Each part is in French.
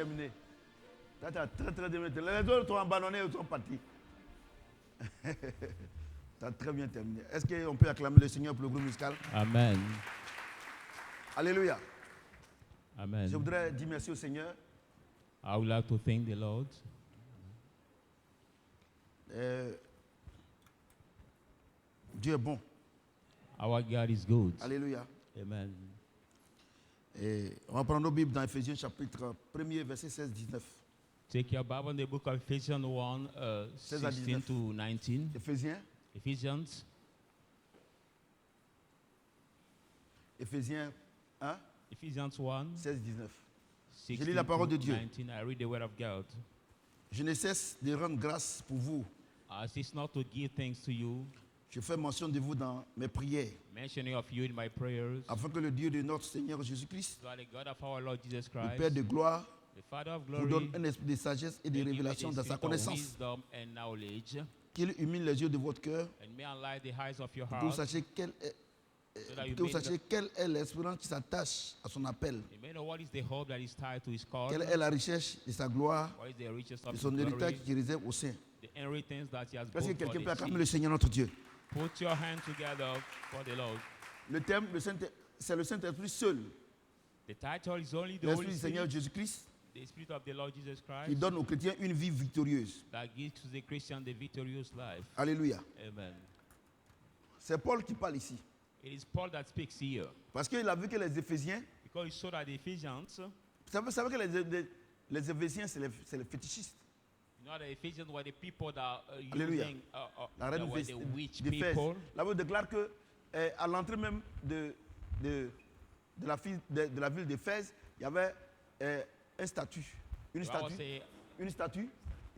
terminé. Tu as très très bien terminé. Les autres t'ont abandonné ou sont partis. Tu as très bien terminé. Est-ce qu'on peut acclamer le Seigneur pour le groupe musical? Amen. Alléluia. Amen. Je voudrais dire merci au Seigneur. I would like to thank the Lord. Dieu est bon. Our God is good. Alléluia. Amen. Et on va prendre nos Bibles dans Ephésiens chapitre 1er, verset 16-19. Take your Bible in the book of Ephesians 1, 16 to 19. Éphésiens. Éphésiens 1, Ephesians 1, 16-19. 16 Je lis la parole de Dieu. 19. I read the word of God. Je ne cesse de rendre grâce pour vous. I cease not to give thanks to you, Je fais mention de vous dans mes prières, mentioning of you in my prayers, afin que le Dieu de notre Seigneur Jésus-Christ, so that the God of our Lord Jesus le Christ, Père de gloire, the Father of vous donne glory, un esprit de sagesse et de may give you révélation the dans sa spirit of connaissance, wisdom and knowledge, qu'il illumine les yeux de votre cœur, and may enlighten the eyes of your pour que vous heart, sachiez quelle est, so that you que vous may sachiez quelle est l'espérance qui s'attache à son appel, you may know what is the hope that is tied to his call, quelle est la richesse de sa gloire, what is the riches de of son his héritage glory, qui réserve au sein. the inheritance that he has Est-ce que booked for quelqu'un peut the acclamer saints. le Seigneur notre Dieu? Put your hands together for the Lord. Le thème, c'est le Saint-Esprit seul, The title is only the l'Esprit Holy du Seigneur Spirit, Jésus-Christ, the Spirit of the Lord Jesus Christ, qui donne aux chrétiens une vie victorieuse. that gives to the Christian the victorious life. Alléluia. Amen. C'est Paul qui parle ici. It is Paul that speaks here, Parce qu'il a vu que les Éphésiens, because he saw that the Ephesians, vous savez que les Éphésiens, c'est les fétichistes. you know, the Ephesians were the people that Alléluia. using, La that reine were the witch d'Éphèse. people. La Bible déclare que à l'entrée même de la ville d'Éphèse, il y avait un statut, une The Bible statue, say,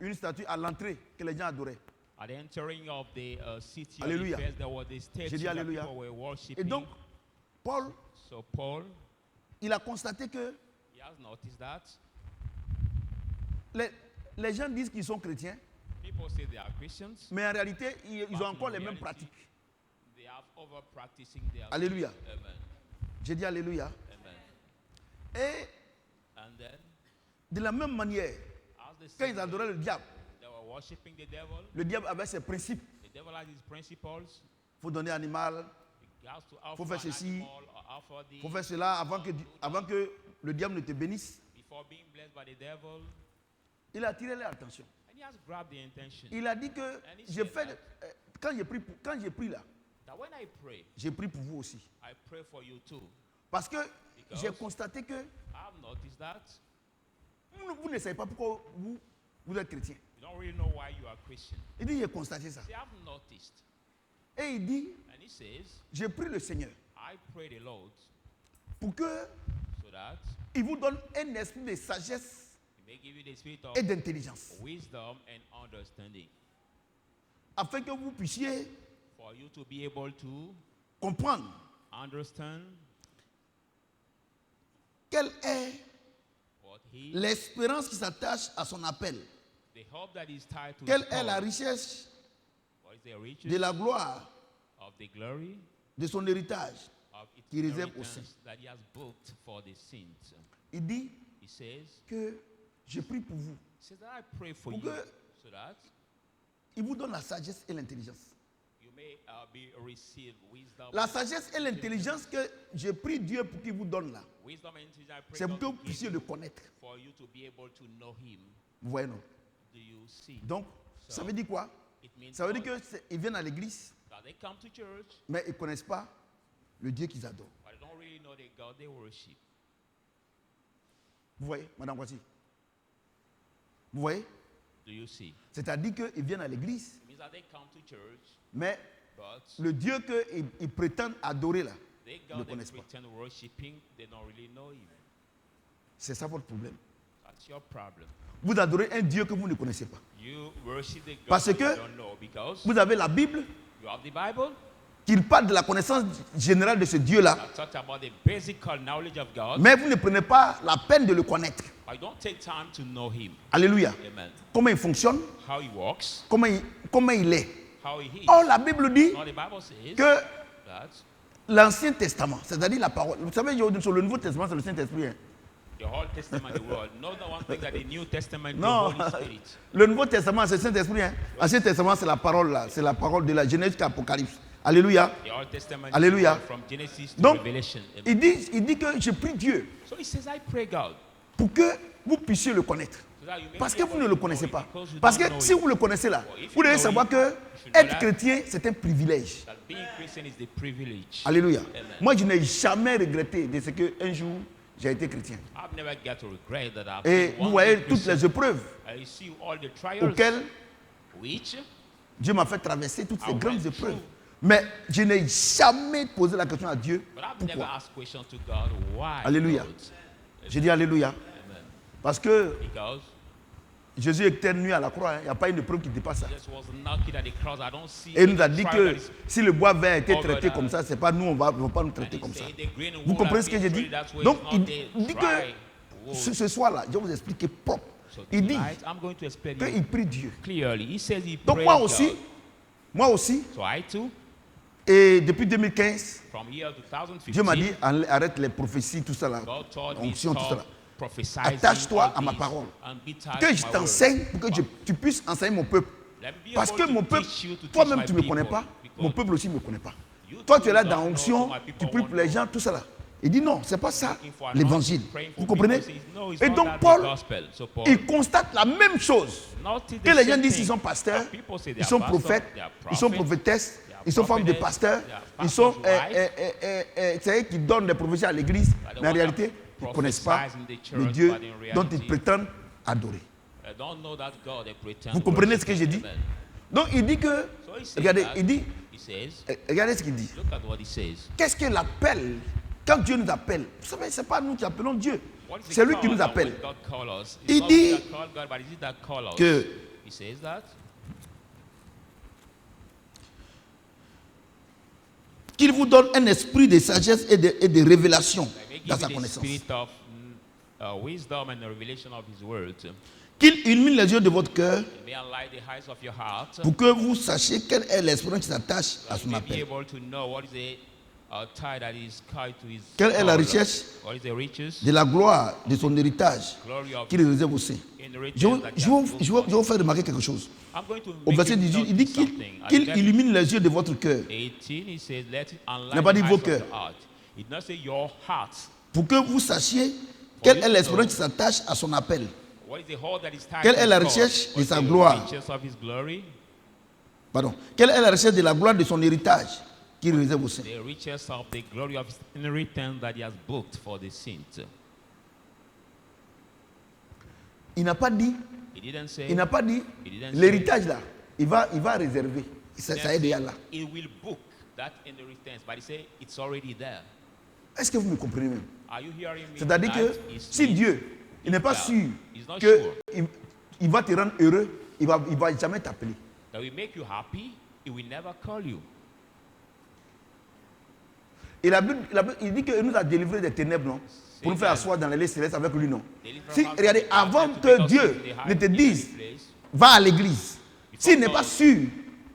une statue à l'entrée que les gens adoraient. at the entering of the city Alléluia. of Ephesus, there was the statue J'ai dit that alléluia. people were Et worshiping. donc, Paul, So Paul, il a constaté que he has noticed that les gens disent qu'ils sont chrétiens, people say they are Christians, mais en réalité, ils but ont in encore les mêmes reality, pratiques. they have over practicing their Alléluia. Amen. J'ai dit alléluia. Amen. Et And then, de la même manière, as the quand same ils adoraient le diable, they were worshiping the le diable avait ses principes. devil has his principles. Il faut donner animal, He has to offer faut faire an ceci, animal or offer il faut the, faire cela avant que le diable ne te bénisse. before being blessed by the devil. Il a attiré leur attention. And he has grabbed the intention. Il a dit que j'ai fait, quand j'ai pris là, That when I pray, j'ai pris pour vous aussi. I pray for you too. Parce que Because j'ai constaté que I've noticed that vous ne savez pas pourquoi vous êtes chrétien. you don't really know why you are Christian. Il dit, j'ai constaté ça. See, I've noticed. Et il dit, And he says, j'ai pris le Seigneur I pray the Lord pour que so that il vous donne un esprit de sagesse he may give you the spirit of et d'intelligence. wisdom and understanding, Afin que vous puissiez for you to be able to comprendre understand quelle est what he, l'espérance qui s'attache à son appel. the hope that is tied to Quelle his est la call. richesse What is the riches de la gloire of the glory de son héritage of its qui réserve au inheritance saints. that he has booked for the saints. Il dit He says, que je prie pour vous. that I pray for Pour you que- so that Il vous donne la sagesse et l'intelligence. you may receive wisdom. La sagesse et l'intelligence que je prie Dieu pour qu'il vous donne là, Wisdom and intelligence I pray c'est pour God que to vous give puissiez you le connaître. for you to be able to know him. Vous voyez, non? Do you see? Donc, ça veut dire quoi? It means Ça veut dire what? qu'ils viennent à l'église, That they come to church, mais ils ne connaissent pas le Dieu qu'ils adorent. but they don't really know the God they worship. Vous voyez, Madame Voici? Vous voyez? Do you see? C'est-à-dire qu'ils viennent à l'église, It means that they come to church, mais but le Dieu qu'ils prétendent adorer là, they ils ne God they connaissent pas. pretend worshiping, they don't really know him. C'est ça votre problème. That's your problem. Vous adorez un Dieu que vous ne connaissez pas. You worship the God Parce that que you don't know because Vous avez la Bible you have the Bible qui parle de la connaissance générale de ce Dieu-là, that talks about the basic knowledge of God, mais vous ne prenez pas la peine de le connaître. but you don't take time to know him. Alléluia. Amen. Comment il fonctionne, How he walks, comment il est. how he is. Or, la Bible dit Now the Bible says que that l'Ancien Testament, c'est-à-dire la parole, vous savez, sur le Nouveau Testament, c'est le Saint-Esprit. Hein. The Old Testament, the world. No, the one thing that the New Testament, the Non, Holy Spirit. le Nouveau Testament, c'est le Saint-Esprit. Hein. L'Ancien Testament, c'est la parole là. C'est la parole de la Genèse jusqu'à l'Apocalypse. Alléluia. The Old Testament Alléluia. is from Genesis to Donc, Revelation. il dit que je prie Dieu So he says, I pray God. pour que vous puissiez le connaître. So that you may Parce be que able vous ne to le know connaissez it, pas. because you Parce don't que know si it. vous le connaissez là, If you vous devez know savoir it, que if you know être that, chrétien, c'est un privilège. That being Christian is the privilege. Alléluia. Amen. Moi, je n'ai jamais regretté de ce qu'un jour, j'ai été chrétien. I've never got to regret that I've Et been vous one voyez day toutes Christian. les épreuves I see all the trials auxquelles which Dieu m'a fait traverser, toutes ces I grandes went épreuves. through. Mais je n'ai jamais posé la question à Dieu, but I've never pourquoi? asked questions to God why. Alléluia. Lord? J'ai dit Alléluia. Amen. Parce que Because Jésus était nu à la croix. Hein. Il n'y a pas une épreuve qui dépasse ça. Jesus was knocking at the cross. I don't see Et il nous a any dit trial que that is si le bois vert était over traité that. comme ça, c'est pas nous, on ne va pas nous and traiter he comme ça. said the green Vous wool comprenez has ce que been j'ai dit? treated that way, Donc, it's il not the dit dry que wool. ce soir-là, je vais vous expliquer propre. So Il dit tonight, I'm going to explain qu'il you prie Dieu. clearly. He says he Donc prays moi God. aussi, So I too, et depuis 2015, from year 2015, Dieu m'a dit arrête les prophéties, tout ça là, God told me onction, tout ça stop là. prophesying Attache-toi all à ma this parole. and be tied Que to je my word. t'enseigne pour que tu puisses enseigner mon peuple. Let me be Parce able que to mon peuple, teach you to teach toi-même my tu ne me connais people, pas, because mon peuple aussi ne me connaît pas. you Toi too tu es là don't dans know onction, who my people tu pries pour les won't gens, tout ça là. Il dit non, c'est pas ça looking for l'évangile. anointing, praying for Vous people. comprenez? He says, no, it's Et not donc that the Paul, gospel. So Paul, il constate la même chose. notice the Que les gens same disent thing. qu'ils sont pasteurs, That people say they ils are sont pastors, prophètes, they are ils sont prophets, prophétesses, they are ils sont femmes de prophetess, pasteurs, they are ils sont, pastors' wives. c'est eux qui donnent des prophéties à l'église, the mais en one réalité, that ils ne connaissent pas prophesies in the le church, Dieu but in dont ils reality, prétendent adorer. I don't know that God they pretend Vous comprenez ce worship. que j'ai dit? Amen. Donc il dit que, So he says regardez, that, il dit, he says, regardez ce qu'il dit. look at what he says. Qu'est-ce que l'appel? Quand Dieu nous appelle, vous savez, ce n'est pas nous qui appelons Dieu, What is the c'est lui call qui nous that appelle. when God call us? Il It's not dit we that call God, but is it that call us? que He says that qu'il vous donne un esprit de sagesse et de révélation He may dans give sa you the connaissance. spirit of wisdom and the revelation of His word. Qu'il illumine les yeux de votre cœur It may enlighten the eyes of your heart. pour que vous sachiez quelle est l'espérance qui s'attache à You son may be appel. able to know what is the tie that is tied to His Quelle est la call. richesse What is the riches, de la gloire de son héritage glory of qu'il réserve aux saints. inheritance Je vais that He je has vais- booked je vais- for je vais vous faire remarquer quelque chose. I'm going to Au make verset you 18, il notice dit something. At qu'il verse illumine les yeux de votre cœur 18, he says, let it n'a enlighten pas the dit eyes vos of cœurs. your heart. It does not say your heart. pour que vous sachiez quelle est l'espérance qui s'attache à son appel. What is the hold that is tied Quelle to est la his recherche call? de What sa is the gloire? riches of His glory? Pardon. Quelle est la recherche de la gloire de son héritage qu'il réserve aux saints. The riches of the glory of His inheritance that He has booked for the saints. Il n'a pas dit, He didn't say. il n'a pas dit He didn't say- l'héritage là, il va réserver. Ça He est didn't déjà say là. He will book that inheritance, but He said it's already there. Est-ce que vous me comprenez même? Are you hearing me? C'est-à-dire que tonight? It's si me. Dieu, il n'est pas Yeah. sûr He's not que sure. il va te rendre heureux, il va jamais t'appeler. That will make you happy, He will never call you. Et la Bible, il dit qu'il nous a délivrés des ténèbres, non? Pour nous faire asseoir dans les lieux célestes avec lui, non? Si, regardez, avant que Dieu ne te dise, va à l'église, s'il n'est pas sûr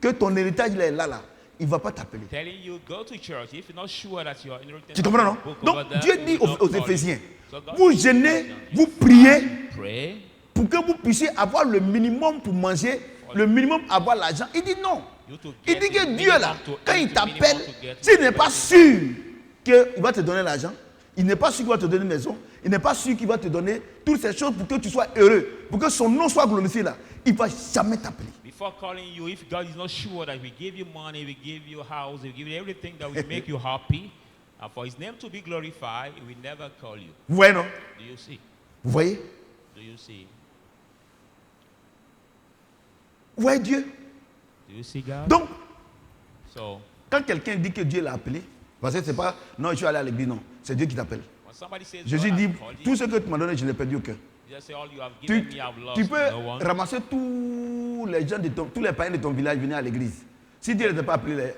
que ton héritage il est là, il ne va pas t'appeler. Telling you go to church if you're not sure that your inheritance Tu comprends, non? is booked Donc, over there, Dieu he dit will not aux call you. Éphésiens, So God vous says, jeûnez, vous priez pray pour que vous puissiez avoir le minimum pour manger, le minimum avoir l'argent. Il dit non. you to Il get dit the que Dieu là, minimum to quand eat, il the t'appelle, minimum to get s'il n'est pas everything. sûr qu'il va te donner l'argent, il n'est pas sûr qu'il va te donner une maison, il n'est pas sûr qu'il va te donner toutes ces choses pour que tu sois heureux, pour que son nom soit glorifié là, il ne va jamais t'appeler. Before calling you, if God is not sure that we give you money, we give you a house, we give you everything that will make you happy, and for His name to be glorified, He will never call you. Vous voyez, non? Do you see? Vous voyez? Do you see? Vous voyez Dieu? Do you see God? Donc, So, quand quelqu'un dit que Dieu l'a appelé, parce que c'est pas, non, je suis allé à l'église, non, c'est Dieu qui t'appelle. when somebody says, Jésus God dit, has called tout you, ce que tu m'as donné, je l'ai perdu au cœur. just say, all you have Tu, given me, I've lost tu peux no one. ramasser tous les gens de tous les païens de ton village, venir à l'église. Si Dieu ne t'a pas appelé,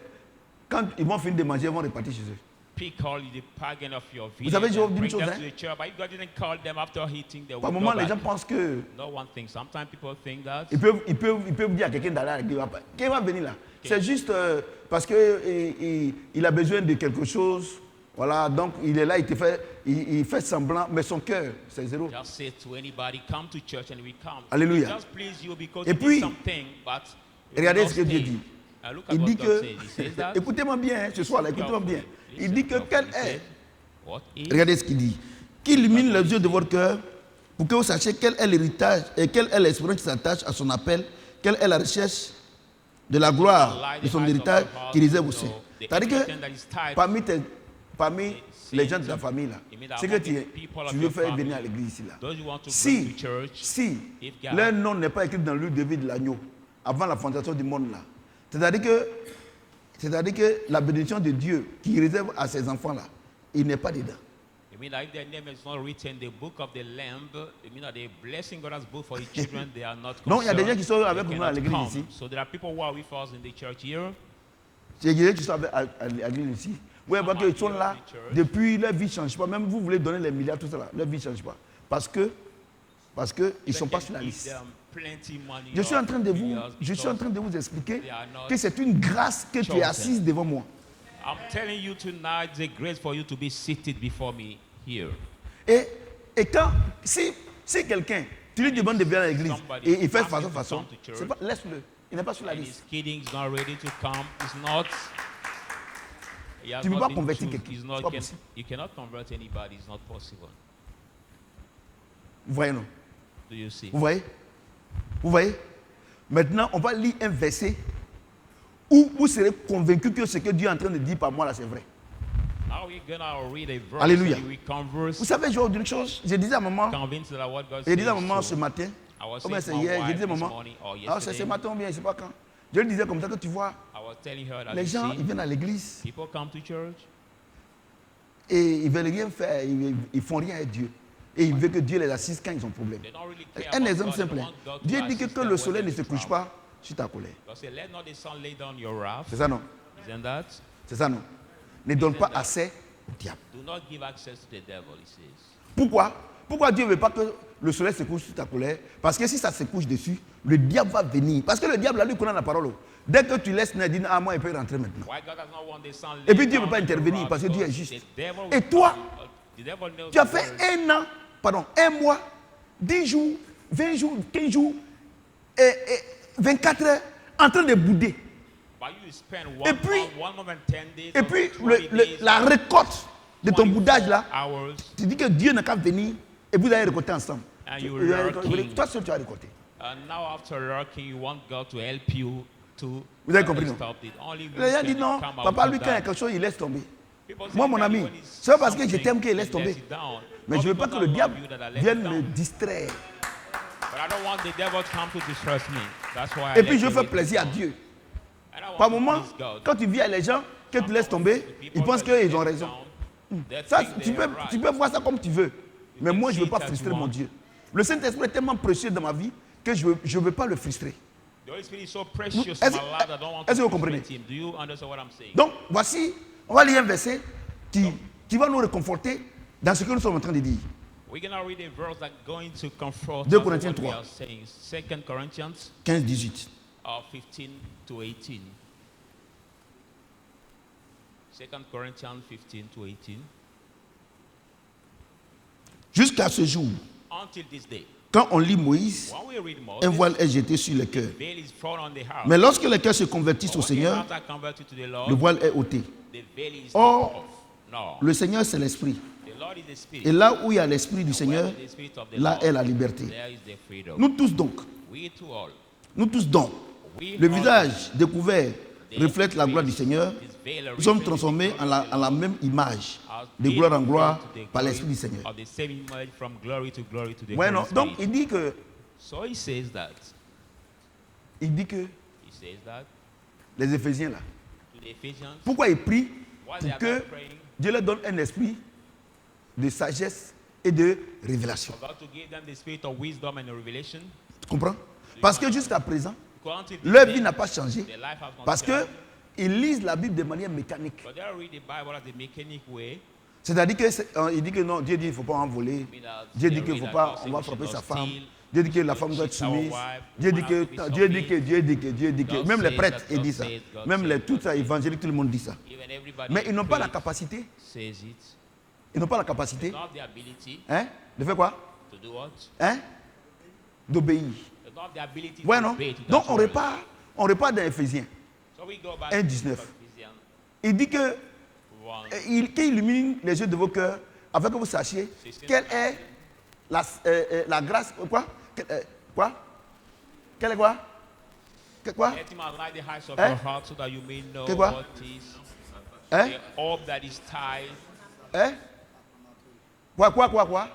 quand ils vont finir de manger, ils vont repartir chez eux. Pick all the pagan of your Vous savez, village je vais vous and dire une bring chose, them hein. to the church. But if God didn't call them after eating, they Par will moment, go les gens back. pensent que No one thinks. Sometimes people think that. ils peuvent dire à quelqu'un d'aller à l'église. Qui va venir là? C'est juste parce qu'il a besoin de quelque chose Voilà, donc il est là, il fait semblant, mais son cœur, c'est zéro. Just say to anybody, come to church and we come. Alléluia. We just please you because Et you puis, did something, but you regardez will ce que not Dieu stay. dit. Look at Il what dit God que, says. He says that. écoutez-moi bien, ce soir là, écoutez-moi bien. Il dit que quel est, What is regardez ce qu'il dit, qu'il illumine les yeux de votre cœur pour que vous sachiez quel est l'héritage et quelle est l'espérance qui s'attache à son appel, quelle est la recherche de la gloire de son héritage qui réserve au sein. C'est-à-dire que parmi les gens de ta famille là, c'est que tu veux faire venir à l'église ici là. Si leur nom n'est pas écrit dans le livre de vie de l'agneau avant la fondation du monde là, c'est-à-dire que la bénédiction de Dieu qui réserve à ses enfants là, il n'est pas dedans. It means that if their name is not written in the book of the Lamb, it means that the blessing God has booked for his children, they are not concerned. Donc il y a des gens qui sont avec They nous à cannot l'église come. ici. So there are people who are with us in the church here. Il y a des gens qui sont à l'église ici. Vous voyez qu'ils sont là, depuis leur vie ne change pas. Même vous voulez donner les milliards, tout ça là, leur vie ne change pas. Parce qu'ils ne sont pas sur la liste. Je suis en train de vous expliquer que c'est une grâce que tu es assise devant moi. I'm telling you tonight, it's a grace for you to be seated before me here. Et quand, si quelqu'un, tu lui demandes de venir à l'église et il fait façon, laisse-le. Il n'est pas sur la And liste. he's kidding, he's not ready to come. He's not. He has Tu ne peux not pas been convertir chosen. quelqu'un. He's C'est not pas can- possible. You cannot convert anybody. It's not possible. Vous voyez, non? Do you see? Vous voyez? Vous voyez? Maintenant, on va lire un verset où vous serez convaincu que ce que Dieu est en train de dire par moi là, c'est vrai. Now we're gonna read a verse. Alléluia. And we converse. Vous savez, je vais vous dire une chose. Je disais à maman, Convinced that what God je disais à says maman is ce true. matin, I was oh, mais saying c'est to my hier, je wife disais this maman, morning or ah, c'est ce yesterday. matin ou bien, je ne sais pas quand. Je lui disais comme ça que tu vois, I was telling her that les you gens, see, ils viennent à l'église people come to church. et ils ne veulent rien faire, ils ne font rien avec Dieu. Et ils veulent que Dieu les assiste quand ils ont problème. They don't really care Un about exemple God, they simple. want God to Dieu dit assist que them le when soleil ne they're se in couche trouble. pas sur ta colère. God said, let not the sun lay down your wrath. C'est ça non? Isn't that? C'est ça non? Ne donne pas assez au diable. Do not give access to the devil, he says. Pourquoi? Pourquoi Dieu ne veut pas que le soleil se couche sur ta colère? Parce que si ça se couche dessus, le diable va venir. Parce que le diable, lui, connaît la parole. Dès que tu laisses naître, il dit, ah, moi, il peut rentrer maintenant. Why God does not want the sun Et lay puis Dieu ne down peut pas in your intervenir wrath? parce que Dieu est Because juste. the devil Et will toi, come. The devil knows tu as the fait word. un mois, 10 jours, 20 jours, 15 jours, et 24 heures en train de bouder. But you spend Et one puis- month, 1 month and 10 days, Et or puis, 20 days, la récolte de ton 24 boudage là, hours, tu dis que Dieu n'a qu'à venir et vous allez récolter ensemble. And Tu- you vous allez are récolter. king. Toi seul, tu vas récolter. and now after working, you want God to help you to Vous avez compris, non? stop it. Only you Les gens can disent non, come out papa, of lui, quand il y a that. quelque chose, il laisse tomber. People say Moi, mon that ami, when it's c'est pas parce que je something, t'aime qu'il laisse he tomber. lets it down. Mais Not je ne veux pas because que le I love diable you that I let vienne it me down. distraire. But I don't want the devil to come to distress me. That's why I Et let puis je you fais read plaisir à it. Dieu. And I want Par to moment, please God. quand tu vis avec les gens, que tu laisses tomber, ils pensent qu'ils ont raison. Ça, tu peux voir ça comme tu veux. Mais moi, je ne veux pas frustrer mon Dieu. Le Saint-Esprit est tellement précieux dans ma vie que je ne veux pas le frustrer. The Holy Spirit is so precious in Est-ce- my life that I don't want est-ce que vous to comprenez? frustrate him. Do you understand what I'm saying? Donc, voici, on va lire un verset qui va nous réconforter dans ce que nous sommes en train de dire. We're going to read a verse that's going to comfort 2 us with Corinthiens what we 3. are saying. 2 Corinthians 15-18. 15 to 18. 2 Corinthians 15 to 18. Jusqu'à ce jour, Until this day. quand on lit Moïse, When we read un Moses, voile est jeté sur le cœur. the veil is thrown on the heart. Mais lorsque le cœur se convertisse But au when the Seigneur, hearts are converted to the Lord, le voile est ôté. the veil is Or, taken off. No. Le Seigneur, c'est l'Esprit. The Lord is the Spirit. Et là où il y a l'Esprit du Seigneur, Where the Spirit of the là Lord, est la liberté. there is the freedom. Nous tous donc, We too all. le visage découvert reflète la gloire du Seigneur. Nous sommes transformés en la même image, de gloire en gloire, par l'Esprit du Seigneur. Of the same image from glory to glory to the Ouais, non. Holy Donc Spirit. il dit que, So he says that. He says that les Éphésiens là, to the Ephesians. pourquoi ils prient While they pour are que not praying, Dieu leur donne un esprit de sagesse et de révélation. for God to give them the spirit of wisdom and revelation. Tu comprends? Parce que jusqu'à présent, Because until this leur day, vie n'a pas changé. their life has not Parce changed. qu'ils lisent la Bible de manière mécanique. But they read the Bible as the mechanic way. C'est-à-dire qu'il dit que non, Dieu dit qu'il ne faut pas en voler. I mean, Dieu they dit qu'il ne read faut that pas, God on said va we should frapper not sa femme. steal. Dieu dit que la femme doit être soumise. Dieu dit que. Même les prêtres, ils disent ça. Même tout ça, évangélique, tout le monde dit ça. Mais ils n'ont pas la capacité. Ils n'ont pas la capacité. Hein? De faire quoi? Hein? D'obéir. Ouais, non? Donc on repart dans Éphésiens 1,19. Il dit que qu'il illumine les yeux de vos cœurs afin que vous sachiez quelle est la grâce. Quoi? Quelle est quoi? Quoi? Quoi? Hein? Hein? Quoi?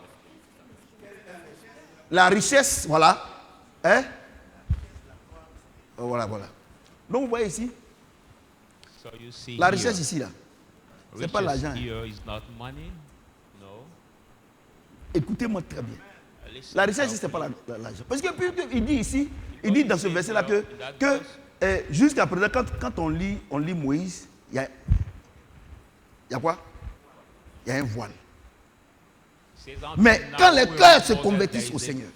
La richesse, voilà. Hein? Voilà. Donc vous voyez ici, la richesse ici, là. Ce n'est pas l'argent. Écoutez-moi très bien. La richesse, ce n'est pas l'argent. Parce que il dit ici, il dit dans ce verset-là que jusqu'à présent, quand on lit Moïse, il y a quoi? Il y a un voile. Mais quand les cœurs se convertissent au Seigneur,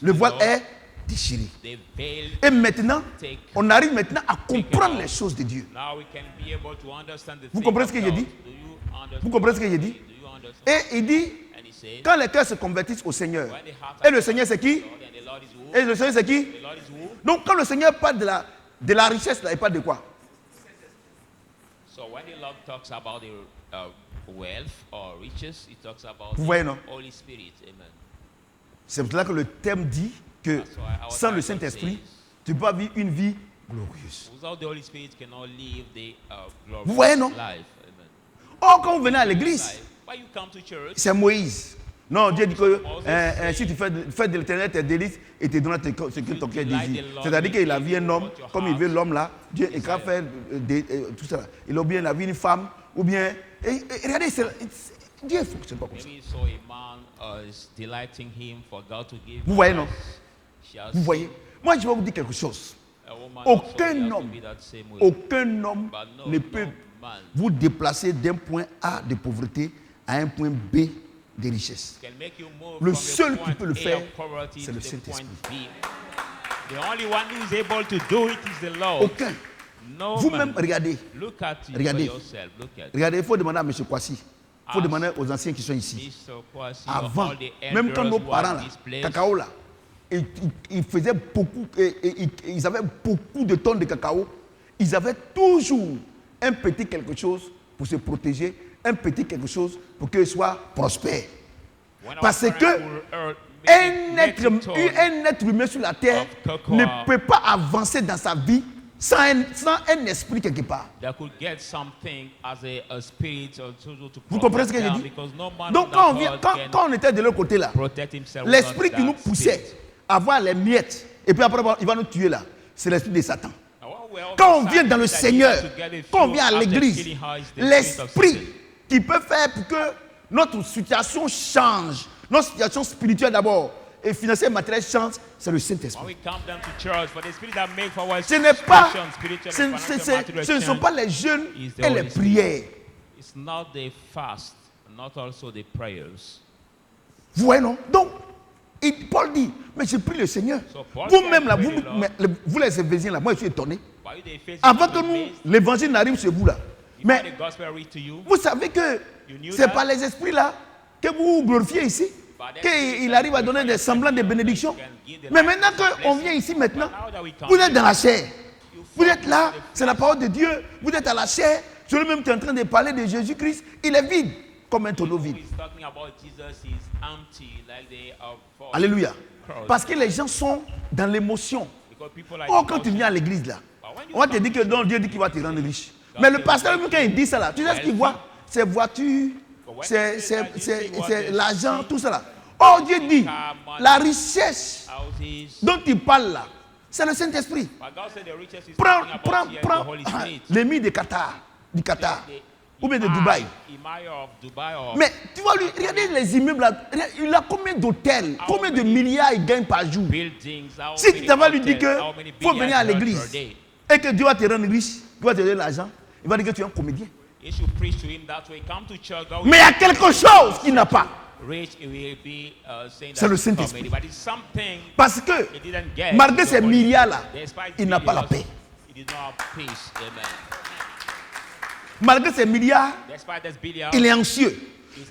le voile est déchiré. Et maintenant, on arrive maintenant à comprendre les choses de Dieu. Vous comprenez ce que j'ai dit? Vous comprenez ce que j'ai dit? Et il dit, quand les cœurs se convertissent au Seigneur, et le Seigneur c'est qui? Et le Seigneur c'est qui? Donc quand le Seigneur parle de la richesse, là, il parle de quoi? Vous voyez, non? C'est pour cela que le thème dit que sans le Saint-Esprit, tu peux pas vivre une vie glorieuse. Vous voyez, non? Or, quand vous venez à l'église, c'est Moïse. Non, Dieu dit que si tu fais de l'éternel tes délices et te donnes ce que ton cœur désire. C'est-à-dire qu'il a vu un homme, comme il veut l'homme là, Dieu il va faire tout ça. Il a bien la vie une femme, ou bien. Regardez, Dieu ne fonctionne pas comme ça. Vous voyez, non? Vous voyez? Moi, je vais vous dire quelque chose. Aucun homme ne peut vous déplacer d'un point A de pauvreté à un point B de richesse. Le seul qui peut le faire, c'est le Saint-Esprit. Aucun. Vous-même, regardez. Regardez, il faut demander à M. Kwasi. Il faut demander aux anciens qui sont ici. Avant, même quand nos parents, là, cacao, là, ils faisaient beaucoup, ils avaient beaucoup de tonnes de cacao. Ils avaient toujours un petit quelque chose pour se protéger, un petit quelque chose pour qu'ils soient prospères. Parce que un être humain sur la terre ne peut pas avancer dans sa vie sans un esprit quelque part. Vous comprenez ce que je dis? Donc quand on était de l'autre côté là, l'esprit qui nous poussait à voir les miettes, et puis après il va nous tuer là, c'est l'esprit de Satan. Quand on vient dans le Seigneur, quand on vient à l'église, l'esprit qui peut faire pour que notre situation change, notre situation spirituelle d'abord, et financière et matérielle change, c'est le Saint-Esprit. Ce ne sont pas les jeûnes et les prières. Vous voyez, non? Donc, Paul dit, mais j'ai pris le Seigneur. Vous-même, là, vous les Éphésiens, là, moi je suis étonné. Avant que l'évangile n'arrive chez vous, là. Mais vous savez que ce n'est pas les esprits, là, que vous glorifiez ici. Qu'il arrive à donner des semblants de bénédictions. Mais maintenant qu'on vient ici maintenant, vous êtes dans la chair. Vous êtes là, c'est la parole de Dieu. Vous êtes à la chair. Celui-même qui est en train de parler de Jésus-Christ, il est vide, comme un tonneau vide. Alléluia. Parce que les gens sont dans l'émotion. Oh, quand tu viens à l'église là, on va te dire que non, Dieu dit qu'il va te rendre riche. Mais le pasteur, quand il dit ça là, tu sais ce qu'il voit? Ses voitures, c'est l'argent, tout ça là. Oh, Dieu dit, la richesse dont il parle là, c'est le Saint-Esprit. Prends l'émir du Qatar, ou bien de Dubaï. Mais tu vois, lui, regardez les immeubles là, il a combien d'hôtels, combien de milliards il gagne par jour. Si tu vas lui dire qu'il faut venir à l'église et que Dieu va te rendre riche, Dieu va te donner l'argent, il va dire que tu es un comédien. Mais il y a quelque chose qu'il n'a pas. rich, he will be saying C'est that le it's Saint-Esprit. coming. But it's something Parce que he didn't get. malgré the ces Holy milliards-là, Spirit. Despite il n'a pas la millions, paix. he did not have peace. Amen. Malgré ces milliards, Despite this billion, il est anxieux.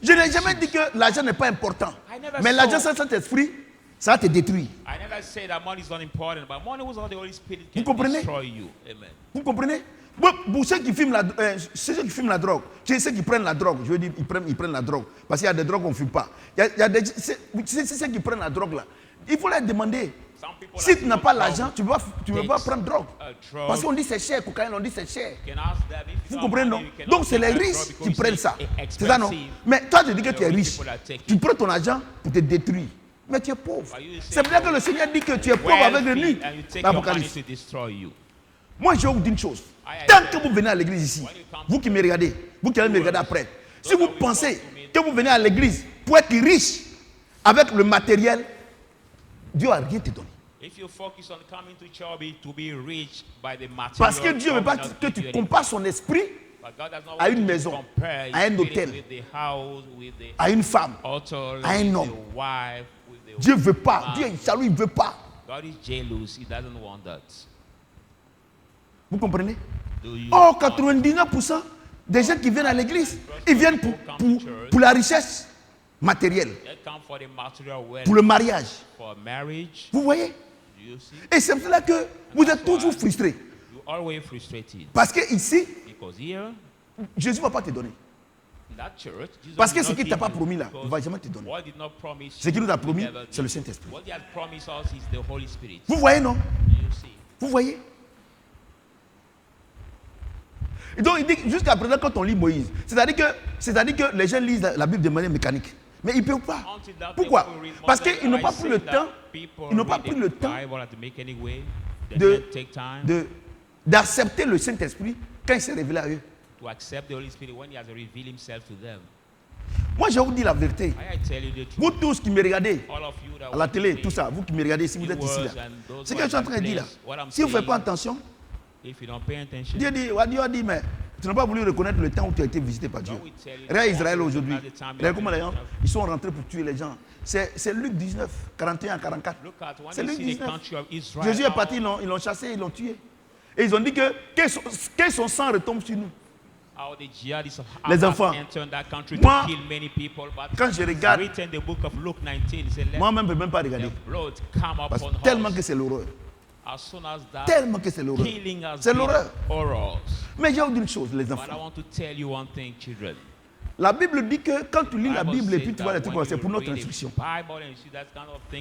Je n'ai jamais dit que l'argent n'est pas important. Mais l'argent sans Saint-Esprit, ça va te détruire. I never say that money is not important, but money without the Holy Spirit Vous can comprenez? destroy you. Amen. Vous comprenez? Pour ceux qui fument ceux qui fument la drogue, ceux qui prennent la drogue, je veux dire, ils prennent la drogue. Parce qu'il y a des drogues qu'on ne fume pas. Il y a ceux qui prennent la drogue là. Il faut leur demander. Si tu n'as pas l'argent, tu ne peux pas prendre drogue. Parce qu'on dit c'est cher, cocaïne, on dit c'est cher. Vous comprenez, non? Donc c'est les riches qui prennent ça. C'est ça, non? Mais toi, tu dis que tu es riche. Tu prends ton argent pour te détruire. Mais tu es pauvre. C'est pour ça que le Seigneur dit que tu es pauvre avec le nid. L'Apocalypse. Moi, je vais vous dire une chose. Tant que vous venez à l'église ici, vous qui me regardez, vous qui allez me regarder après, si vous pensez que vous venez à l'église pour être riche avec le matériel, Dieu n'a rien te donné. Parce que Dieu ne veut pas que tu compares son esprit à une maison, à un hôtel, à une femme, à un homme. Dieu ne veut pas. Dieu est jaloux, il ne veut pas. Vous comprenez? Oh, 99% des gens qui viennent à l'église, ils viennent pour la richesse matérielle, pour le mariage. Vous voyez? Et c'est pour cela que vous êtes toujours frustrés. Parce que ici, Jésus ne va pas te donner. Parce que ce qu'il ne t'a pas promis là, il ne va jamais te donner. Ce qu'il nous a promis, c'est le Saint-Esprit. Vous voyez, non? Vous voyez? Et donc il dit jusqu'à présent quand on lit Moïse, c'est-à-dire que les gens lisent la Bible de manière mécanique. Mais ils ne peuvent pas. Pourquoi? Parce qu'ils n'ont pas pris le temps. Ils n'ont pas pris le temps d'accepter le Saint-Esprit quand il s'est révélé à eux. Moi, je vous dis la vérité. Vous tous qui me regardez à la télé, tout ça, vous qui me regardez, si vous êtes ici, là, ce que je suis en train de dire là, si vous ne faites pas attention, Dieu a dit, mais tu n'as pas voulu reconnaître le temps où tu as été visité par Dieu. Regarde Israël aujourd'hui. Regarde comment les gens, ils sont rentrés pour tuer les gens. C'est Luc 19, 41 à 44. C'est Luc 19. Jésus est parti, ils l'ont chassé, ils l'ont tué. Et ils ont dit que son sang retombe sur nous. Les enfants. Moi, quand je regarde, moi-même, je ne peux même pas regarder. Parce que tellement que c'est l'horreur. Tellement que c'est l'horreur. C'est l'horreur. Mais je vais vous dire une chose, les enfants. La Bible dit que quand tu lis la Bible et puis tu vois les trucs, c'est pour notre instruction.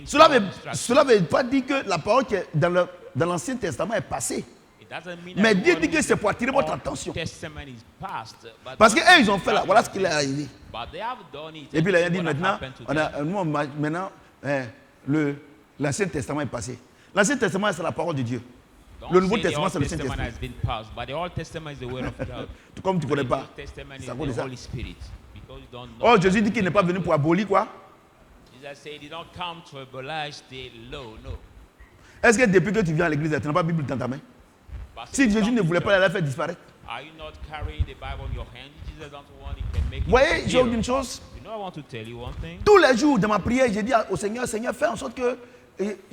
Cela ne veut pas dire que la parole qui est dans l'Ancien Testament est passée. Mais Dieu dit que c'est pour attirer votre attention. Parce qu'eux, ils ont fait là, voilà ce qu'il est arrivé. Et puis il a dit maintenant, l'Ancien Testament est passé. L'Ancien Testament, c'est la parole de Dieu. Le Nouveau Testament, c'est le Saint-Esprit. Comme tu ne connais pas, c'est à cause de ça. Oh, Jésus dit qu'il n'est pas venu pour abolir quoi? Est-ce que depuis que tu viens à l'église, tu n'as pas la Bible dans ta main? Si Jésus ne voulait pas la faire disparaître. Vous voyez, je vous dis une chose. Tous les jours de ma prière, j'ai dit au Seigneur, Seigneur, fais en sorte que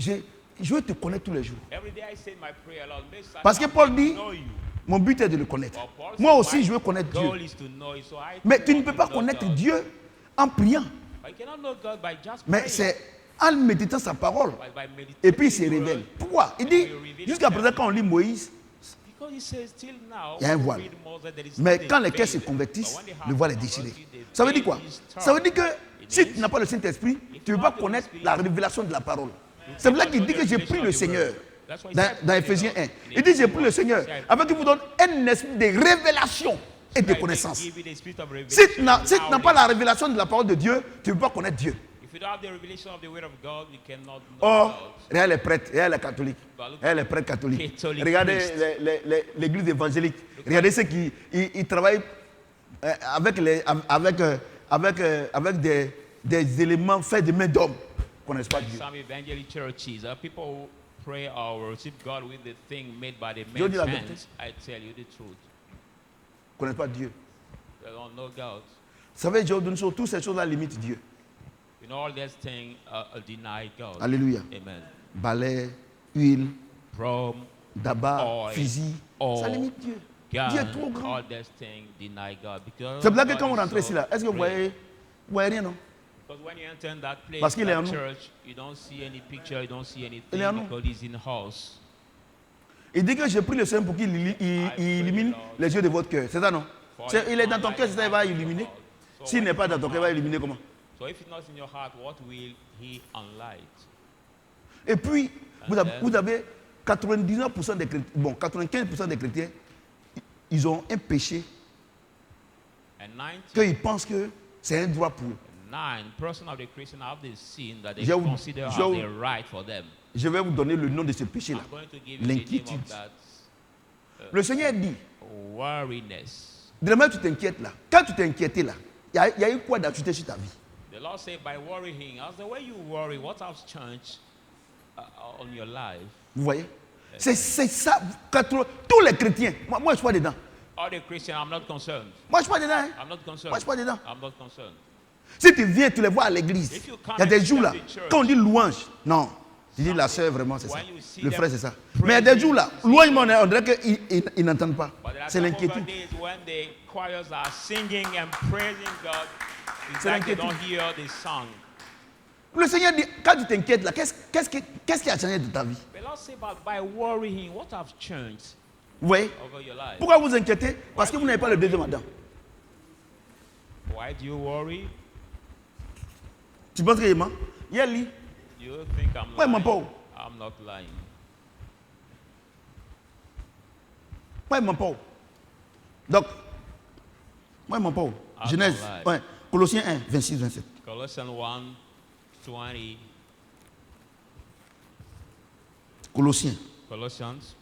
je veux te connaître tous les jours. Parce que Paul dit, mon but est de le connaître. Moi aussi, je veux connaître Dieu. Mais tu ne peux pas connaître Dieu en priant. Mais c'est en méditant sa parole. Et puis il se révèle. Pourquoi? Il dit, jusqu'à présent, quand on lit Moïse, il y a un voile. Mais quand les cœurs se convertissent, le voile est déchiré. Ça veut dire quoi? Ça veut dire que si tu n'as pas le Saint-Esprit, tu ne peux pas connaître la révélation de la parole. C'est pour ça qu'il dit que j'ai pris le Seigneur. Dans Ephésiens 1. Il dit j'ai pris le Seigneur afin qu'il vous donne un esprit de révélation et de connaissance. Si tu n'as pas la révélation de la parole de Dieu, tu ne peux pas connaître Dieu. Oh, regardez les prêtres, regardez les catholiques, regardez les prêtres catholiques. Regardez l'église évangélique. Regardez ceux qui travaillent avec des éléments faits de main d'homme. Ils ne connaissent pas Dieu. Pray or worship God with the thing made by the man's hands. I tell you the truth. Ils ne connaissent pas Dieu. They don't know God. Vous savez, je vous donne une chose, toutes ces choses-là limitent Dieu. You know, all these things deny God. Alléluia. Amen. Balai, huile, From tabac, oil, fusil. Ça limite Dieu. Dieu est trop gun, grand. all these things deny God. Because C'est pour ça que God quand vous is rentrez so ici, là, est-ce que vous great. voyez rien, non? Because when you enter in that place, Parce qu'il est en that nous. church, you don't see any picture, you don't see anything Il est en nous. because he's in the house. Il dit que j'ai pris le Seigneur pour qu'il illumine les yeux de votre cœur. C'est ça, non? Il est dans ton cœur, c'est ça, il va illuminer. S'il n'est pas dans ton cœur, il va illuminer comment? So if it's not in your heart, what will he unlight? Et puis, vous avez 99% des chrétiens, bon, 95% des chrétiens, ils ont un péché And qu'ils pensent que c'est un droit pour eux. 9% of the Christians have this sin that they Je vous- consider as je vous- a right for them. Je vais vous donner le nom de ce péché-là. I'm going to give you the name L'inquiétude. of that Le Seigneur dit, worriness. demain tu t'inquiètes là. Quand tu t'es inquiété là, il y a eu quoi d'ajouté sur ta vie? The Lord said, by worrying, as the way you worry, what has changed on your life? Vous voyez? C'est ça. Tous les chrétiens, moi je ne suis pas dedans. All the Christians, I'm not concerned. Moi je ne suis pas dedans. Hein. I'm not concerned. Moi je ne suis pas dedans. I'm not concerned. Si tu viens, tu les vois à l'église. If you Il come y a des and jours là, see them in church, quand on dit louange, non. Tu dis la sœur vraiment c'est ça. when you see Le them frère c'est ça. praising, Mais il y a des jours là, louange, on dirait qu'ils n'entendent pas. But there are C'est some of the l'inquiétude. days when the choirs are singing and praising God, it's C'est like they l'inquiétude. don't hear the song. Le Seigneur dit, quand tu t'inquiètes là, qu'est-ce qui a changé de ta vie? The Lord said, but by worrying, what have changed Vous voyez? over your life? Pourquoi vous inquiétez? Parce que vous n'avez pas le deuxième Adam. Why do you worry? Tu penses qu'il ment? Il y a lui. You think I'm Ouais, mon lying? pauvre. I'm not lying. Moi, mon pauvre. Donc, moi, mon pauvre. Ah, Genèse, right. ouais, Colossiens 1, 26, 27. Colossians 1, 20. Colossiens. Colossians.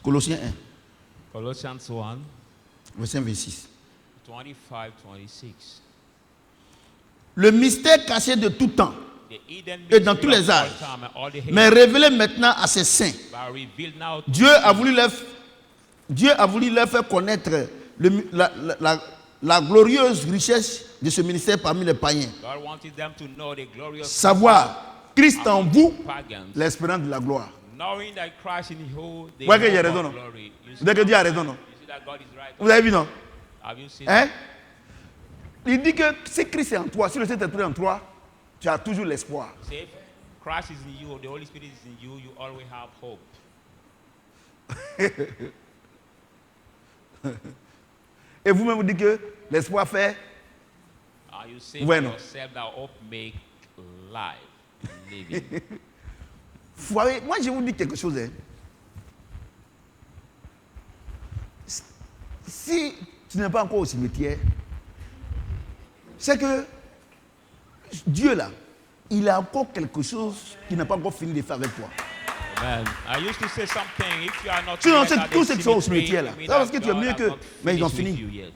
Colossiens 1, Colossians 1, verset 26. 25, 26. Le mystère caché de tout temps, The hidden et dans mystery tous les of all âges, time and all the age mais révélé maintenant à ses saints. are revealed now to Dieu a voulu leur faire connaître la glorieuse richesse de ce ministère parmi les païens. God wanted them to know the glorious Savoir, Christ en vous, pagans, l'espérance de la gloire. knowing that Christ in who they Vous voyez qu'il y a hope raison, of non? glory. You Vous avez que Dieu a raison, non? see that God is right. Vous avez vu, non? Have you seen Hein? Il dit que si Christ est en toi, si le Saint-Esprit est en toi, tu as toujours l'espoir. that? Say, if Christ is in you, the Holy Spirit is in you, you always have hope. Et vous-même vous dites que l'espoir fait. And you say Ouais, to non. yourself that hope make life living. Vous voyez, moi je vous dis quelque chose. Hein. Si tu n'es pas encore au cimetière, c'est que Dieu là, il a encore quelque chose qu'il n'a pas encore fini de faire avec toi. Amen. I used to say something. If you are not Tu sais, yet at tous the ceux qui sont au cemetery, cimetière, là. it means Ça, parce that que tu es God mieux has que- not mais ils ont finished with fini. you yet.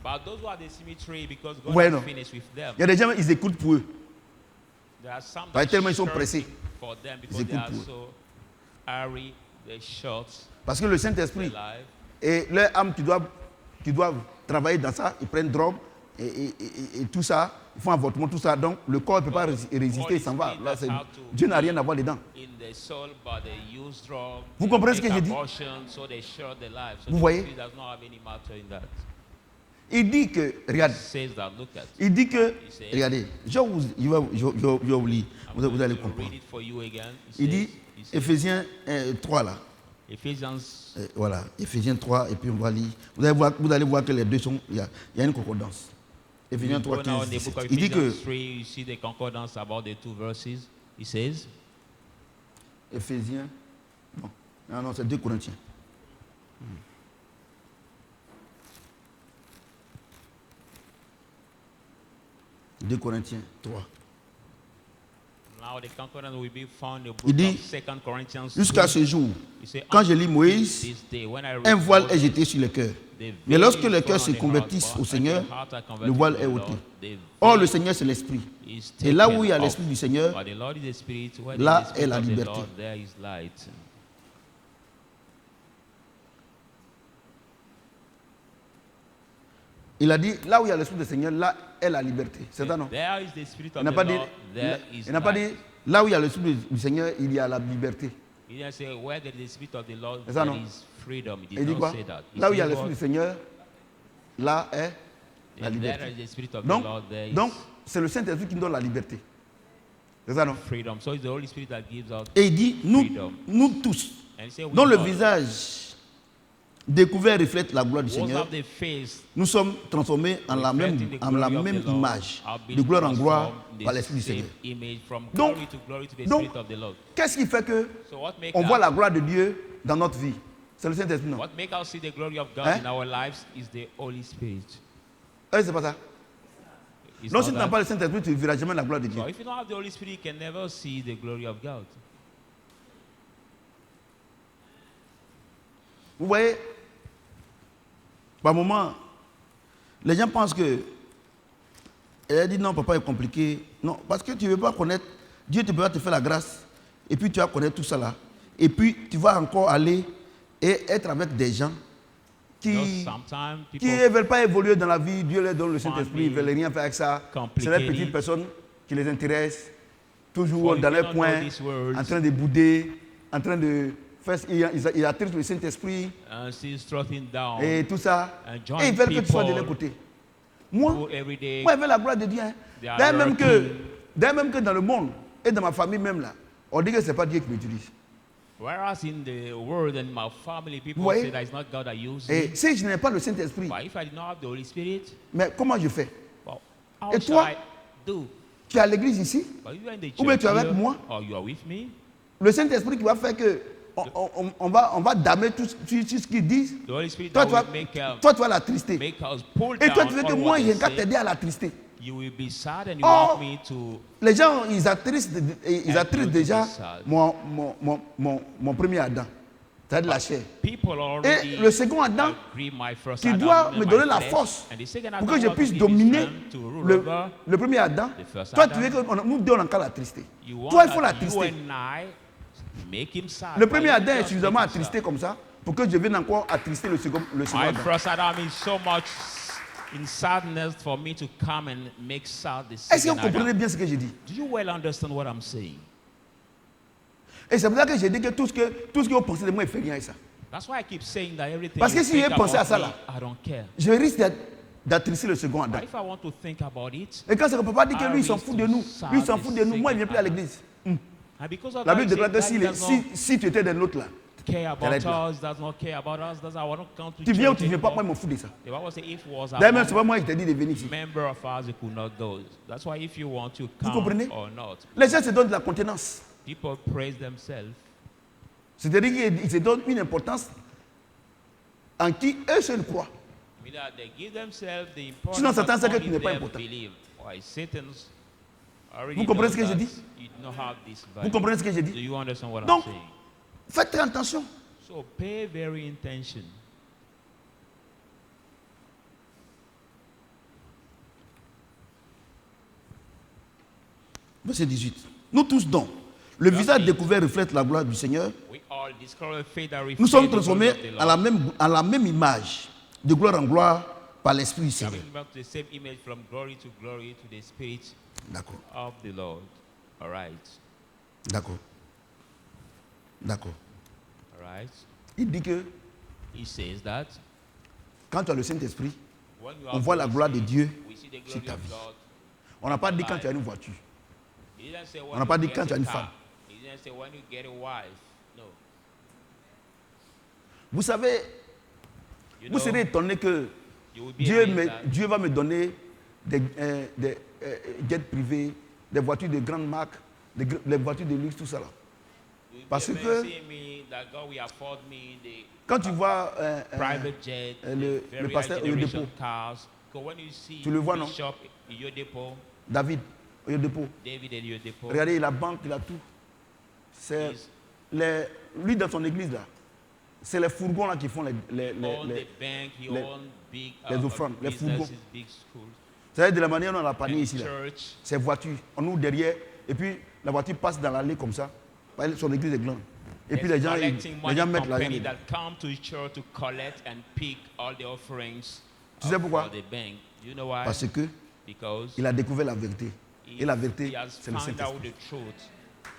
But those who are the cemetery, because God Ouais, has non. finished with them. Il y a des gens, ils écoutent pour eux. There are some Parce that que tellement ils sont search pressés. for them Ils because they écoutent are pour eux. so hurry, they short Parce que le Saint-Esprit their life. et leur âme qui doivent travailler dans ça, ils prennent drogue et tout ça, ils font avortement, tout ça. Donc le corps ne peut pas résister, il s'en va. Là, Dieu n'a rien à voir dedans. In the soul, but they use drugs. Vous they comprenez ce take que j'ai dit? abortion, so they short their life. So Vous the voyez? spirit does not have any matter in that. Il dit que, regarde, It says that, look at. il dit que, Il sait. regardez, je vais vous lire, vous allez To read comprendre. it for you again. Il dit, He says, Éphésiens 3 là, Ephesians voilà, Éphésiens 3, et puis on va lire. Vous allez voir que les deux sont, il y a une concordance. Éphésiens 3, Go now 15, in the book 17. of Il dit que, Ephesians 3, you see the concordance about the two verses. He says, Éphésiens, non, c'est 2 Corinthiens. 2 Corinthiens 3. now the concordance will be found in the Il book dit, of 2 Corinthians 2. Jusqu'à ce jour, He said, quand je lis Moïse, this day, when I read un voile Moses, est jeté sur le cœur. the Mais veil lorsque is le put cœur on se the convertisse heart, au and Seigneur, the heart are le converted voile to est the ôté. Lord, the Or, le veil Seigneur, c'est l'Esprit. is Et là où il y a taken l'Esprit off. du Seigneur, But the Lord is the Spirit, where là there is the est la Spirit of the liberté. Lord, there is light. Il a dit, là où il y a l'Esprit du Seigneur, là est la liberté. C'est ça, non? There is the Spirit Il of n'a the pas dit, Lord, there is il n'a pas life. dit, là où il y a l'Esprit du Seigneur, il y a la liberté. He didn't say where there is the Spirit of the Lord, C'est ça, there non? is freedom. He Il did dit not quoi? say that. He Là où il y a said l'Esprit what? du Seigneur, là est la If liberté. there is the Spirit of the Donc, Lord, there is donc c'est le Saint-Esprit qui nous donne la liberté. C'est ça, non? freedom. So it's the Holy Spirit that gives out. Et il dit, Freedom. nous tous, And he said, we dont le all, visage découvert reflète la gloire du those Seigneur, have the face nous sommes transformés en la même reflecting the glory of the Lord, image, are being de gloire en gloire transformed in par the l'Esprit du same Seigneur. image from Donc- glory to the donc, Spirit of the Lord. Qu'est-ce qui fait que So what make on voit us, la gloire de Dieu dans notre vie? C'est le Saint-Esprit, non? what make us see the glory of God Hein? in our lives is the Holy Spirit. C'est pas ça. It's Non, not si tu n'as that. pas le Saint-Esprit, tu ne verras jamais la gloire de Dieu. So if you don't have the Holy Spirit, you can never see the glory of God. Vous voyez, par moment, les gens pensent que. Elle a dit non, papa est compliqué. Non, parce que tu ne veux pas connaître. Dieu te peut te faire la grâce. Et puis tu vas connaître tout ça là. Et puis tu vas encore aller et être avec des gens You know, qui sometimes ne people veulent pas évoluer dans la vie. Dieu leur donne le Saint-Esprit. Ils ne veulent rien faire avec ça. C'est complicated. les petites personnes qui les intéressent. Toujours For you dans leur cannot know coin, these words. en train de bouder, en train de faire. Ils attirent le Saint-Esprit. Still strutting down. Et tout ça. And join Et ils veulent que tu sois de people leur côté. Moi, Who every day moi, je veux la gloire de Dieu. Hein. they are D'ailleurs lurking. même que dans le monde et dans ma famille même là, on dit que ce n'est pas Dieu qui m'utilise. Whereas in the world and my family, people Vous voyez? say that it's not God that uses Et me. si je n'ai pas le Saint-Esprit, But if I did not have the Holy Spirit, mais comment je fais? well, how Et shall toi? I do? Tu es à l'église ici, But you are in the Ou bien church tu es avec here, moi? or you are with me. le Saint-Esprit qui va faire que on va damer tout ce qu'ils disent. The Holy Spirit Toi, that tu will toi, tu vas l'attrister. make us pull Et toi, down tu veux que all moi, what je they vais say. t'aider à l'attrister. You will be sad and you Oh, want me to. Les gens, ils attristent you déjà to be sad. mon premier Adam. C'est-à-dire la chair. People already Et le second Adam, agree my first tu Adam dois and me my donner la flesh, force and the second pour Adam que je will puisse give me the dominer strength to rule over le premier Adam. the first Toi, Adam. tu veux que nous deux, on a encore l'attrister. You want Toi, il faut that l'attrister. you and I make him sad. Le but premier you Adam est just suffisamment make him sad. attristé comme ça pour que je vienne encore attrister le second My Adam. first Adam is so much in sadness for me to come and make sad the Est-ce que second vous comprenez Adam. bien ce que je dis? Do you well understand what I'm saying? Et c'est pour ça que j'ai dit que tout ce que vous pensez de moi, il ne fait rien avec ça. That's why I keep saying that everything Parce que you si think j'ai pensé à about ça me, là, I don't care. Je risque d'attrister le second Adam. But if I want to think about it, Et quand c'est que papa dit que lui, il s'en fout de nous, lui, il s'en fout de nous, moi, il ne vient plus à l'église. and because of La that, Bible you déclare que say, si, God does not si tu étais d'un autre là, care about T'allais être là. us, does not care about us, does not want to come to tu viens ou church tu ne viens pas, anymore. moi, je m'en fous de ça. The Bible says if was D'ailleurs, même, c'est among pas moi qui t'ai dit de venir ici. member of ours, you could not go. That's why if you want to come comprenez? or not, Les gens se donnent de la contenance. people praise themselves. C'est-à-dire qu'ils se donnent une importance en qui eux seuls croient. I mean that they give themselves the importance Sinon, Satan sait que that tu only n'es pas them important. believe. Why Satan's already Vous comprenez knows ce que je that dis? you do not have this Vous value. comprenez ce que je Do dis? you understand what Donc, I'm saying? faites très attention. So pay very attention. Verset 18. Nous tous donc, le visage découvert reflète la gloire du Seigneur. We all discover faith that Nous sommes reflects the glory transformés of the Lord. à la même image, de gloire en gloire, par l'Esprit du Seigneur. Coming back to the same image from glory to the Spirit D'accord, of the Lord. All right. d'accord, d'accord. All right. Il dit que He says that quand tu as le Saint-Esprit, when you on have voit the la Holy gloire de Spirit, Dieu we see the sur glory ta of vie. God. On n'a pas dit quand tu as une voiture. He didn't say On when n'a pas you dit get quand tu as a une car. femme. He didn't say when you get a wife. No. Vous savez, You vous know, serez étonné que you will be amazed that Dieu va me donner des jets privés, des voitures de grande marque, des voitures de luxe, tout ça là. you will Parce be que- amazed seeing me that God will afford me the Quand tu vois private jet, le the very pasteur high generation Oyedepo. cars. Because when you see Tu le vois, non? Bishop Oyedepo, David, Oyedepo, David Oyedepo, regardez, il a banque, il a tout. C'est He's- lui dans son église là, c'est les fourgons là qui font he owned les the bank, he les- owned big les offrandes, les businesses, fourgons. big schools, c'est de la manière dont on a panier and ici là. church. Ces voitures, on ouvre derrière, et puis la voiture passe dans l'allée comme ça. Son église est grande. Et puis les gens collecting les money gens mettent l'argent company dedans. that come to church to collect and pick all the offerings. Tu Tu sais pourquoi? for the bank. Do you know why? Parce que Because il a découvert la vérité. Et la vérité, he has c'est le found out Saint-Esprit. the truth.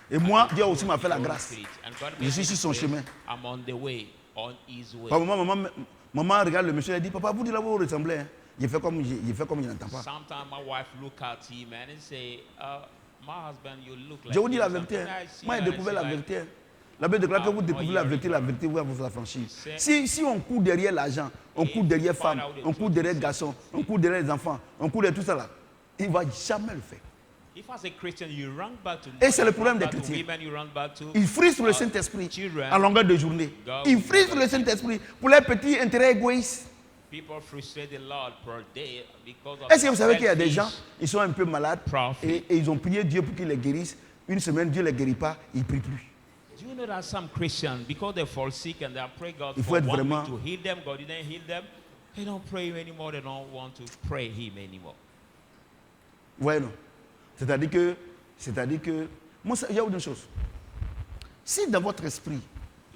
Et moi, Dieu aussi m'a fait la Holy grâce. Spirit. And God Je made suis me sur son say, chemin. I'm on the way, on his way. Par moment, maman regarde le monsieur et dit, papa, vous dites là, vous ressemblez. Hein. Il fait comme je n'entends pas. Sometimes my wife look at him and say, my husband, you look like Je vous dis him. la vérité. Sometimes Hein. I see Moi, j'ai her and découvert say la like, vérité. Hein. La Bible déclare que vous Ah, découvrez moi, la il y a vérité, rien. la vérité va vous affranchir. C'est- Si on court derrière l'argent, on court derrière femme, on court derrière garçon, on court derrière les enfants, on court derrière tout ça là, il ne va jamais le faire. If as a Christian you run back to Et c'est le you problème run des back to chrétiens. women, you run back to Ils frustrent le uh, Saint-Esprit children. à longueur de journée. God Ils will frustrent never le Saint-Esprit pour leurs petits intérêts égoïstes. People frustrate the Lord per day because of Est-ce que vous savez qu'il y a des selfish gens, ils sont un peu malades profit. et ils ont prié Dieu pour qu'il les guérisse. Une semaine, Dieu ne les guérit pas, ils ne prient plus. Do you know that some Christians, because they fall sick and they pray God Il faut for être 1 week vraiment- to heal them, God didn't heal them, they don't pray anymore, they don't want to pray Him anymore. Vous voyez, non? C'est-à-dire que, moi, il y a une chose. Si dans votre esprit,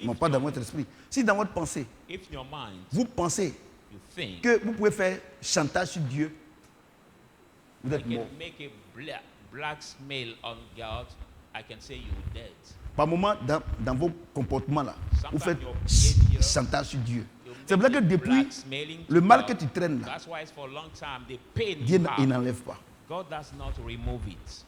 non pas dans votre esprit, si dans votre pensée, If in your mind vous pensez you think que vous pouvez faire chantage sur Dieu, vous I êtes mort. can make a blackmail on God, I can say you're dead. Par moment, dans vos comportements là, vous faites chantage sur Dieu. You C'est vrai make que a depuis blackmailing to le mal God. que tu traînes là, That's why for a long time the pain Dieu you il have, n'enlève pas. God does not remove it.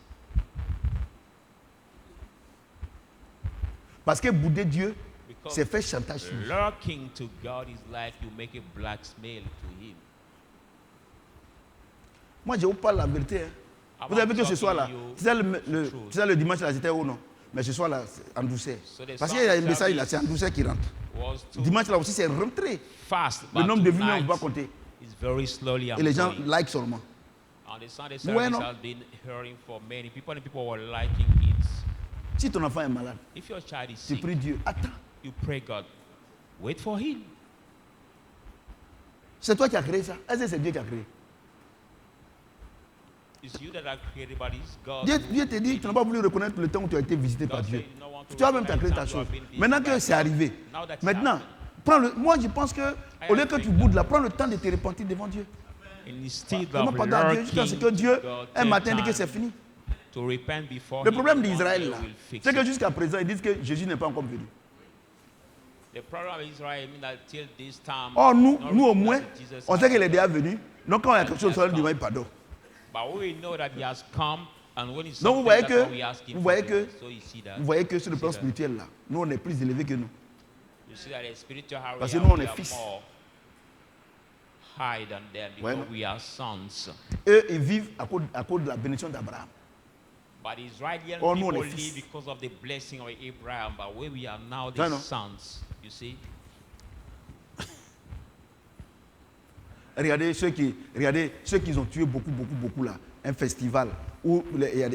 Parce que bouder Dieu, Because c'est faire chantage sur lui. lurking to God is like you make a blackmail to Him. Moi, je vous parle la vérité. Hein. Vous avez vu que ce soir là, tu sais le dimanche là, j'étais où non? Mais ce soir là, c'est en douceur. Parce qu'il y a un message là, c'est en douceur qui rentre. Was too Dimanche là aussi, c'est rentré. fast, Le but nombre de vues, on ne tonight peut pas compter. is very slowly Et les gens going. like seulement. On the Sunday Ouais, service non? has been hearing for many people, and people were liking it. Si ton enfant est malade, If your child is tu sick, pries Dieu. Attends, you pray God. Wait for him. c'est toi qui as créé ça. Est-ce que c'est Dieu qui a créé? It's you that are created, but it's God. Dieu te dit, tu n'as pas voulu reconnaître le temps où tu as été visité par God Dieu. said you don't want to Toi-même, tu as créé recognize ta that you chose. have been visited Maintenant by que c'est God. arrivé, Now that it's maintenant, happened, moi je pense que, au lieu que tu boudes là, prends le temps de te repentir devant Dieu. instead Vraiment of pas à Dieu jusqu'à ce que lurking Dieu, to God, un matin, dit take que c'est time fini. to repent before Le him, problème one d'Israël day là, will fix c'est que it. jusqu'à présent, ils disent que Jésus n'est pas encore venu. The problem of Israel means that till this time, Or nous, not nous au recognize moins, that Jesus on has sait qu'il est come. déjà venu. Donc quand il y a quelque chose, on lui demande pardon. But we know that he has come, and when it's Donc vous something, voyez that's que, what we ask him vous for voyez que, forgiveness. So you see that. vous voyez que sur le plan See that. spirituel là, nous on est plus élevés que nous. You see that the spiritual hierarchy, Parce que nous, on we est are fils. more high than them Ouais, because non? we are sons. Eux, ils vivent à cause de la bénédiction d'Abraham. But Israeli Oh, nous, on people est fils. live because of the blessing of Abraham. But where we are now, Ouais, the non? sons. You see? Regardez ceux qui ont tué beaucoup là. Un festival où il y a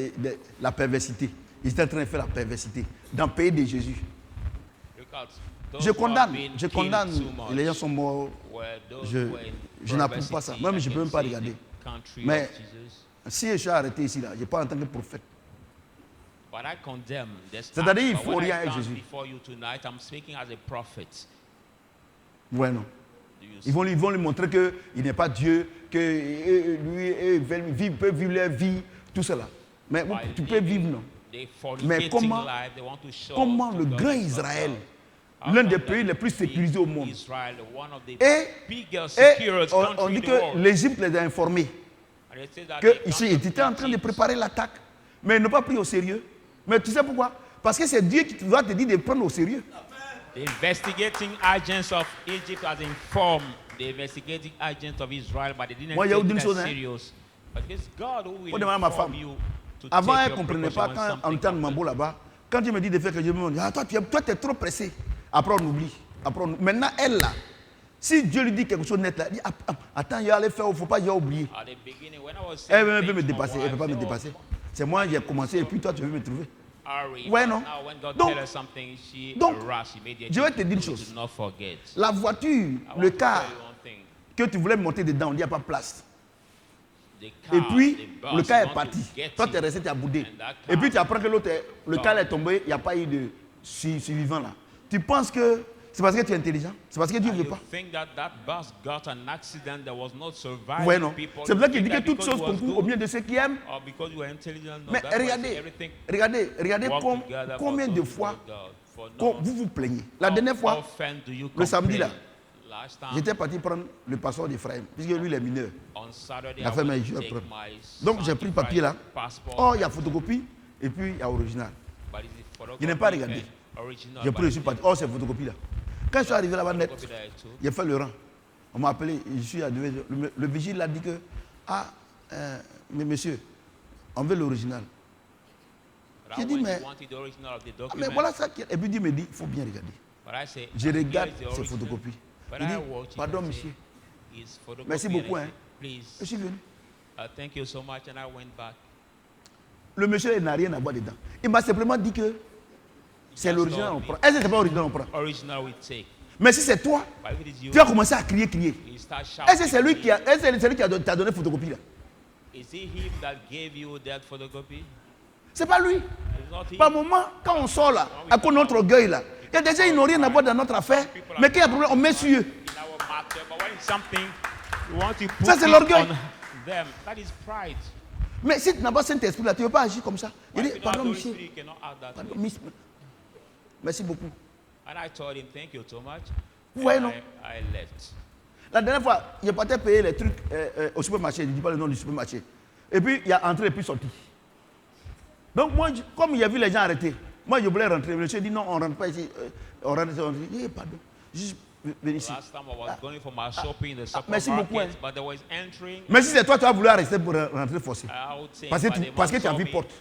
la perversité. Ils étaient en train de faire la perversité dans le pays de Jésus. Look at those Je who have condamne, been je killed condamne. too much Les gens sont morts. were those Je- who were in je n'approuve pas ça. perversity Même je peux même pas against regarder. the country Mais of Jesus. si je suis arrêté ici là, je parle en tant que prophète. But I condemn this C'est-à-dire, act. il But faut when I rien avec stand Jésus. before you tonight, I'm speaking as a prophet. Ouais, non. Do you Ils vont lui montrer qu'il n'est pas Dieu, que lui peut vivre leur vie, tout cela. Mais By tu peux living vivre, non. the Mais fornicating comment- life, they want to show Comment to le God grand is not Israël, God. l'un How des come pays that les plus big sécurisés au monde, Israel, one of the et, biggest et secured on country dit in the que world. l'Égypte les a informés And they say that que they ici, come ils étaient en train de Egypt. préparer l'attaque, mais ils n'ont pas pris au sérieux. Mais tu sais pourquoi? Parce que c'est Dieu qui doit te dire de prendre au sérieux. The investigating agents of Egypt has informed the investigating agents of Israel, but they didn't Moi, il y a take une it chose, as hein. serious. But it's God who will Faut demander à ma inform femme. you to Avant, take elle ne your comprenait pas precaution when quand on était en something Mambo happens. là-bas. Quand il me dit de faire quelque chose, je me dis, ah, toi, tu es trop pressé. Après, on oublie. Maintenant, elle là, si Dieu lui dit quelque chose de net là, elle dit, attends, il y a aller faire, il ne faut pas y oublier. At the beginning, when I was Elle saying veut me things to my dépasser, elle ne peut pas me wife, dépasser. C'est moi qui ai commencé et puis toi, tu veux me trouver. hurry. Ouais, But non? now when God Donc- tells her something, she donc, rush immediately. je vais te dire une to chose. not forget. La voiture, I want le to car tell you one thing. que tu voulais monter dedans, on dit, il n'y a pas de place. The Et car, puis, the bus, le car you est want parti. to get Toi, tu es in. resté, tu as boudé. And that Et puis, car- tu apprends que le car est tombé, il n'y a pas eu de survivant là. Tu penses que c'est parce que tu es intelligent. C'est parce que Dieu ne And veut you pas. think that that bus got an accident that was not Vous surviving voyez, non? people. C'est pour ça You qu'il dit think que that toutes because choses it was concourent au good bien de ceux qui aiment. or because you were intelligent. No, Mais that's why regardez, everything regardez work together for combien de those who fois love God. For vous vous plaignez. La how dernière fois, often do you le samedi là, complain? Last time, j'étais parti prendre le passeport d'Ephraim, puisque lui il est mineur. on Saturday, La I femme a went dit, to je vais take prendre. my Donc j'ai pris le papier là. passport, Oh, il y a photocopie et puis il y a original. but it's photocopy Je n'ai pas regardé. and original, J'ai but pris le it's papier. Oh, c'est photocopie là. Quand je suis arrivé là-bas net, photocopy that I took. j'ai fait le rang. On m'a appelé, je suis arrivé. Le vigile a dit que, mais monsieur, on veut l'original. But J'ai I dit, went, mais, you wanted the original of the mais document. voilà ça. Et puis il me dit, il faut bien regarder. But I say, Je here regarde is the ces original. photocopies. But Il dit, I watch it pardon and say, monsieur, it's photocopy. merci And I beaucoup. say, Hein. Je please, suis venu. thank you so much. And I went back. Le monsieur il n'a rien à voir dedans. Il m'a simplement dit que c'est l'original on prend. Est-ce que c'est pas l'original on prend? Original we take. Mais si c'est toi, But if it is you, tu as commencé à crier. you start Est-ce que c'est lui shouting. qui a, est-ce que c'est lui qui t'a donné photocopie là? Is it him that gave you that photocopy? C'est pas lui. It's not him. Par moment, quand on sort là, à cause de notre orgueil là, il y a des gens qui n'ont rien à voir dans notre affaire, mais quand il y a un problème, on met sur eux. In our matter, but when it's something you want to put Ça, c'est it l'orgueil. on them, that is pride. Mais si tu n'as pas Saint-Esprit là, tu ne veux pas agir comme ça. Il Why dit, if you don't have pardon the Holy monsieur, Spirit, you cannot act that pardon, way. miss. Merci beaucoup. And I told him, thank you so much. Vous voyez, And non? I left. La dernière fois, il partait payer les trucs au supermarché, je ne dis pas le nom du supermarché. Et puis, il y a entré et puis sorti. Donc, moi, comme il a vu les gens arrêter, moi, je voulais rentrer. Le monsieur dit non, on ne rentre pas ici. On rentre ici. On dit, pardon, juste venir ici. Last time I was going for my shopping in the merci beaucoup, supermarket, hein. but there was entering. Mais si c'est toi, tu vas vouloir rester pour rentrer forcé. I would say, Parce que but tu, the parce que man tu as saw vu me, porte.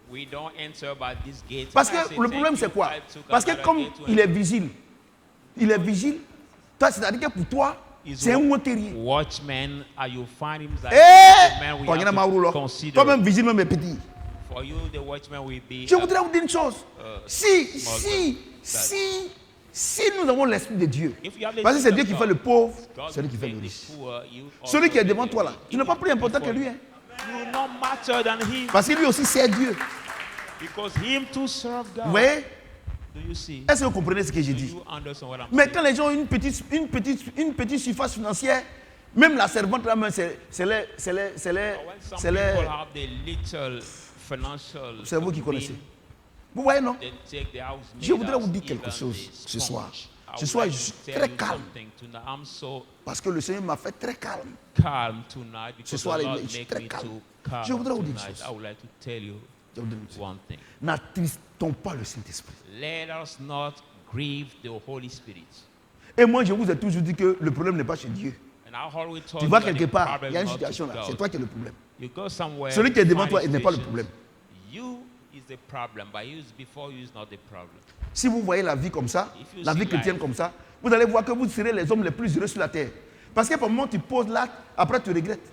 we don't enter by this gate. Parce And I que say, le thank problème, you. c'est quoi? I took Parce que another comme gate to il est vigile, toi, c'est-à-dire que pour toi, Is c'est un mot terrier. watchman, you find him like Eh! the man we Toi, have to toi, consider. toi-même vigile, même petit. For you, the watchman will be. Je voudrais vous dire une chose. Si nous avons l'Esprit de Dieu, If you have the parce que c'est Spirit Dieu of qui fait God, le pauvre, God c'est lui qui fait will le make riche. the poor, you Celui qui est also devant make toi the là, rich. tu n'es pas plus important que lui. Hein. You will not matter than him, Parce que lui aussi sert Dieu. because him to serve God. Vous voyez? Do you see? Est-ce que vous comprenez ce que j'ai Do dit? you understand what I'm Mais saying? quand les gens ont une petite surface financière, même la servante là, c'est les, When some c'est les, people have the little financial, c'est vous qui mean, connaissez. Vous voyez, non? they take the house Je made voudrais vous as dire quelque even chose the ce soir. sponge. I Ce would soir, like je to suis tell très you calme. something tonight. I'm so Parce que le Seigneur m'a fait très calme. calm tonight because soir, the Lord je suis make très me calme. too calm Je voudrais vous dire une tonight. chose. I would like to tell you Je vous dis une chose. one thing. N'attristons pas le Saint-Esprit. Let us not grieve the Holy Spirit. Et moi, je vous ai toujours dit que le problème n'est pas chez Dieu. And I always told Tu you vas that quelque the part, problem il y a une is not situation with là, God. c'est toi qui es le problème. You go somewhere, Celui qui est you devant find toi, il n'est pas le situations. problème. You is the problem, but you is before you is not the problem. Si vous voyez la vie comme ça, If you la see vie chrétienne life. comme ça, vous allez voir que vous serez les hommes les plus heureux sur la terre. Parce que par moment, tu poses l'acte, après tu regrettes.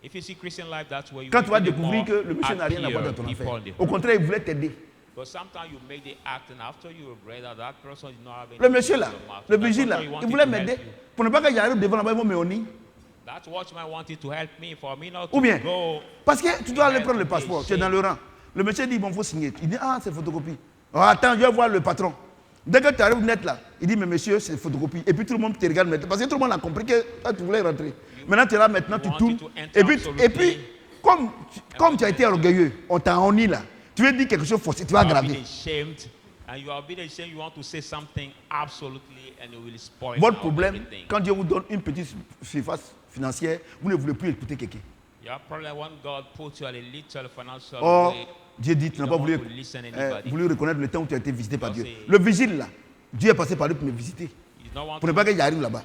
If you see Christian life, that's where you Quand will tu vas be découvrir more que le monsieur n'a rien à voir dans ton happier affaire. people in the Au contraire, il voulait t'aider. But sometimes you make the act, and after you regret that that person did not have any Le monsieur là, in your mouth. le That vigile là, person il wanted voulait to help m'aider. you. Pour ne pas que j'arrive devant là-bas, ils vont me honner. That watchman wanted to help me, for me not Ou to bien, go. parce que tu dois aller help prendre le me, passeport, tu es shame. dans le rang. Le monsieur dit, bon, il faut signer. Il dit, ah, c'est photocopie. Oh, attends, je vais voir le patron. Dès que tu arrives net là, il dit, mais monsieur, c'est photocopie. Et puis tout le monde te regarde maintenant. Parce que tout le monde a compris que toi, tu voulais rentrer. Maintenant, tu es là, maintenant, tu wanted tournes. to enter Et puis comme tu as été orgueilleux, on t'a honni là. Tu veux dire quelque chose forcé, tu vas You have been graver. ashamed, and you have been ashamed. You want to say something absolutely, and it will spoil Votre out problème, everything. quand Dieu vous donne une petite surface financière, vous ne voulez plus écouter quelqu'un. Your problem when God puts you at a little financial Or, way. Dieu dit, tu You n'as pas don't voulu, want to listen anybody. voulu reconnaître le temps où tu as été visité par Because Dieu. c'est- Le vigile là, Dieu est passé par lui pour me visiter. You don't want Pour ne to pas que j'arrive là-bas.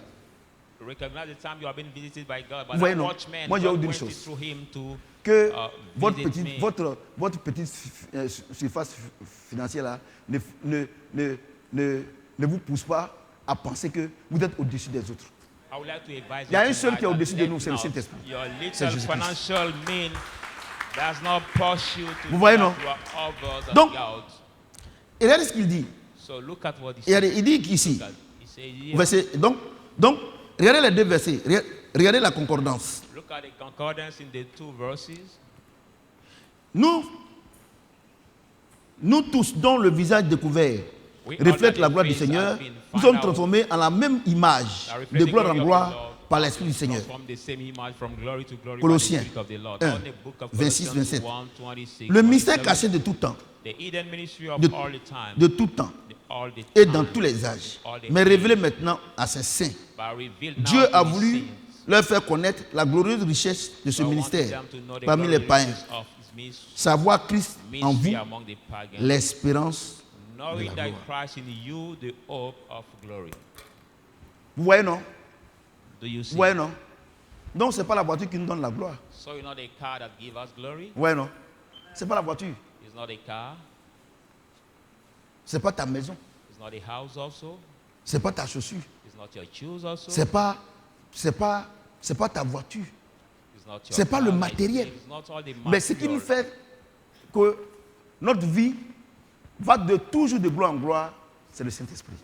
recognize the time you have been visited by God. But Vous voyez, that non? watchman, Moi, je vais vous God dire went une it chose. through him to Que votre visit petite, me. votre petite surface financière là ne vous pousse pas à penser que vous êtes au-dessus des autres. I would like to advise Il y a you un seul tonight qui est that au-dessus de let nous, c'est le not Saint-Esprit. Your C'est little Jésus-Christ. financial mean does not push you to Vous voyez, that non? you are over than Donc, God. Et regardez ce qu'il dit. So look at what he Et regardez, says. il dit qu'ici, Look at- he says here, verset, donc, regardez les deux versets. Regardez la concordance. look at the concordance in the two verses. Nous tous dont le visage découvert reflète la gloire du Seigneur, nous sommes transformés en la même image, de gloire en gloire, par l'Esprit du Seigneur. Colossiens 1, 26, 27. Le mystère caché de tout temps, de tout temps, et dans tous les âges, mais révélé maintenant à ses saints. Dieu a voulu leur faire connaître la glorieuse richesse de ce ministère parmi les païens. Savoir Christ en vous, l'espérance de la gloire. Vous voyez, non? Vous voyez, non? Donc, ce n'est pas la voiture qui nous donne la gloire. Vous voyez, non? Ce n'est pas la voiture. Ce n'est pas ta maison. Ce n'est pas ta chaussure. Ce n'est pas ta voiture. Ce n'est pas le matériel. Mais ce qui nous fait que notre vie va de toujours de gloire en gloire, c'est le Saint-Esprit.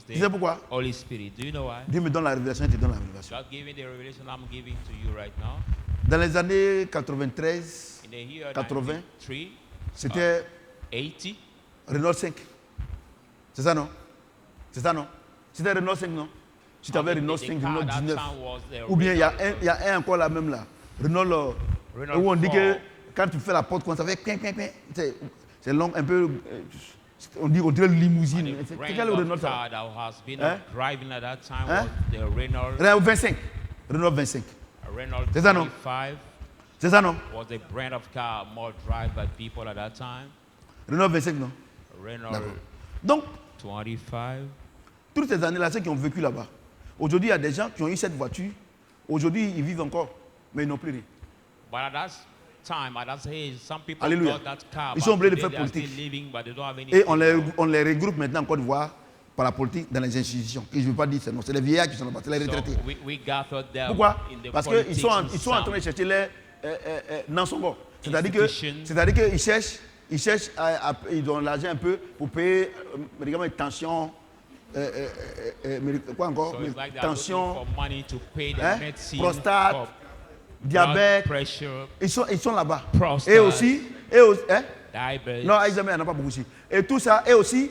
Tu sais pourquoi? Dieu me donne la révélation et te donne la révélation. Dans les années 93, 80, c'était Renault 5. C'est ça, non? C'est ça, non? C'était Renault 5, non? Si tu avais Renault 5, Renault 19. Ou bien il y a un encore là même là. Renault, où on dit que quand tu fais la porte, quand ça fait quin, c'est long, un peu. On dirait limousine. C'est quel Renault ça? Renault 25. Renault 25. C'est ça, non? C'est ça, non? Renault 25, non? Donc, toutes ces années-là, ceux qui ont vécu là-bas, aujourd'hui, il y a des gens qui ont eu cette voiture. Aujourd'hui, ils vivent encore, mais ils n'ont plus rien. Alléluia. Ils sont obligés de faire politique. Et on les regroupe maintenant en Côte d'Ivoire par la politique dans les institutions. Et je ne veux pas dire c'est non, c'est les vieillards qui sont là-bas, c'est les retraités. Pourquoi? Parce qu'ils sont en train de chercher les Nansongo. C'est-à-dire qu'ils cherchent, ils ont l'argent un peu pour payer médicaments de tension. Quoi encore? Tension, prostate, diabète. Ils sont là-bas. Et aussi non, ils n'en ont pas beaucoup aussi. Et tout ça, et aussi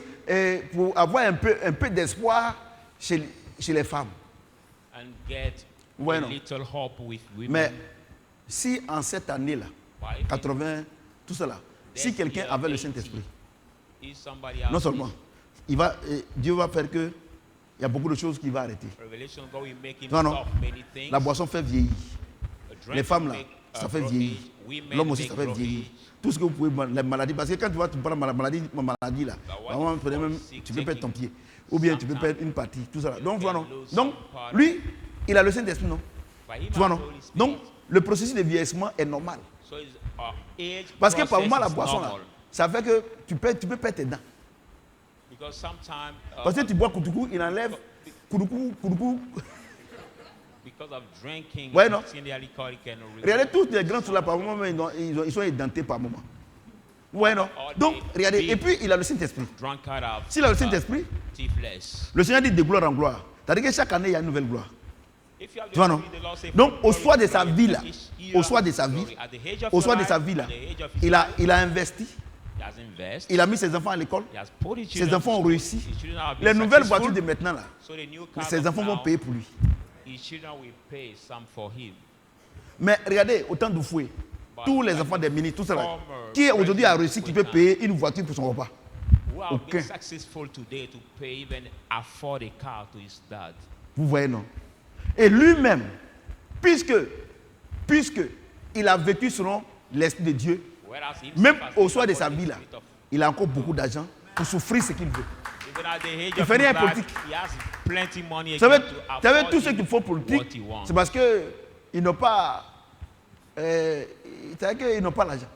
pour avoir un peu d'espoir chez les femmes. Ouais, non. Mais si en cette année-là, 80, tout cela, si quelqu'un avait le Saint-Esprit, non seulement, Dieu va faire que il y a beaucoup de choses qui vont arrêter. Non, la boisson fait vieillir. Les femmes là, ça fait vieillir. L'homme aussi, ça fait vieillir. Tout ce que vous pouvez, les maladies, parce que quand tu vas te prendre ma maladie là, tu peux perdre ton pied. Ou bien tu peux perdre une partie, tout ça. Donc, lui, il a le Saint-Esprit, non? Tu vois, non? Donc, le processus de vieillissement est normal. Parce que par moment, la boisson là, ça fait que tu peux perdre tes dents. Parce que tu bois koutoukou, il enlève koutoukou. Ouais, non? Regardez, tous les grands sont là par moment, mais ils sont édentés par moment. Ouais, non? Donc, regardez, et puis il a le Saint-Esprit. S'il a le Saint-Esprit, le Seigneur dit de gloire en gloire. C'est-à-dire que chaque année, il y a une nouvelle gloire. Tu vois, non? Donc, au soir de sa vie, là, il a investi. Il a mis ses enfants à l'école. Ses enfants ont réussi. Les nouvelles voitures de maintenant, là, ses enfants vont payer pour lui. Mais regardez, au temps d'Oufoué, tous les enfants des ministres, tout cela, qui aujourd'hui a réussi, qui peut payer une voiture pour son repas? Aucun. Vous voyez, non? Et lui-même, puisque il a vécu selon l'Esprit de Dieu, même au soir de sa vie là, il a encore beaucoup d'argent pour souffrir ce qu'il veut. Il ne fait rien politique. Vous savez, tous ceux qui font politique, c'est parce qu'ils n'ont pas, ils n'ont pas l'argent.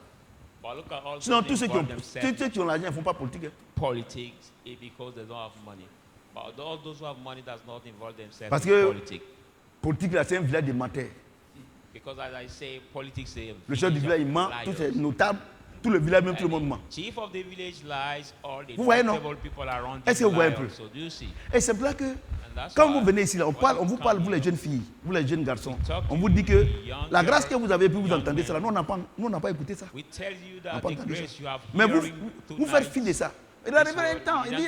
Sinon, tous ceux qui ont l'argent ne font pas politique. Parce que politique, c'est un village de menteurs. Le chef du village, il ment, tous ces notables, tout le village, même tout le monde ment. Chief of the village lies, all the Vous voyez, non? tractable people around Est-ce que you vous voyez lie un peu? also. Do you see? Et c'est pour ça que that's quand why vous venez ici, là, on vous parle, vous les jeunes filles, vous les jeunes garçons, on vous dit que la grâce que vous avez pu vous entendez cela. Nous, on n'a pas écouté ça. We tell you On n'a that pas the entendu grace ça. you have Mais vous tonight, faites fi de ça. Il arrive un temps, il dit,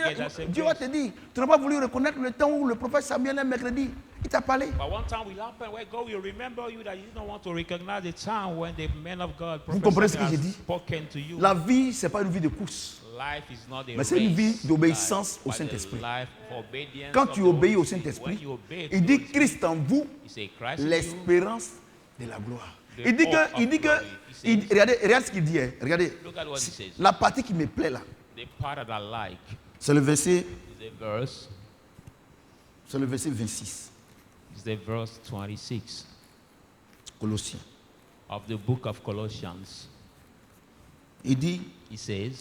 Dieu va te dire, tu n'as pas voulu reconnaître le temps où le prophète Samuel un mercredi, il t'a parlé. But one time will happen where God will remember you that you don't want to recognize the time when the man of God, Vous Prophet comprenez ce que Samuel, j'ai has dit? spoken to you. La vie, ce n'est pas une vie de course. Life is not a Mais c'est une vie race, d'obéissance au but a Saint-Esprit. life of obedience Quand of tu the obéis Holy au Spirit. Saint-Esprit, When you obey il the dit Holy Spirit, Christ en vous, he say, Christ in you, l'espérance de la gloire. the Il dit hope que, of il dit glory. que, He says, regardez ce qu'il dit, hein, regardez, look at what he says. la partie qui me plaît là, The part that I like c'est le verset, is the verse, 26, is the verse 26 Colossiens. of the book of Colossians. Il dit, He says,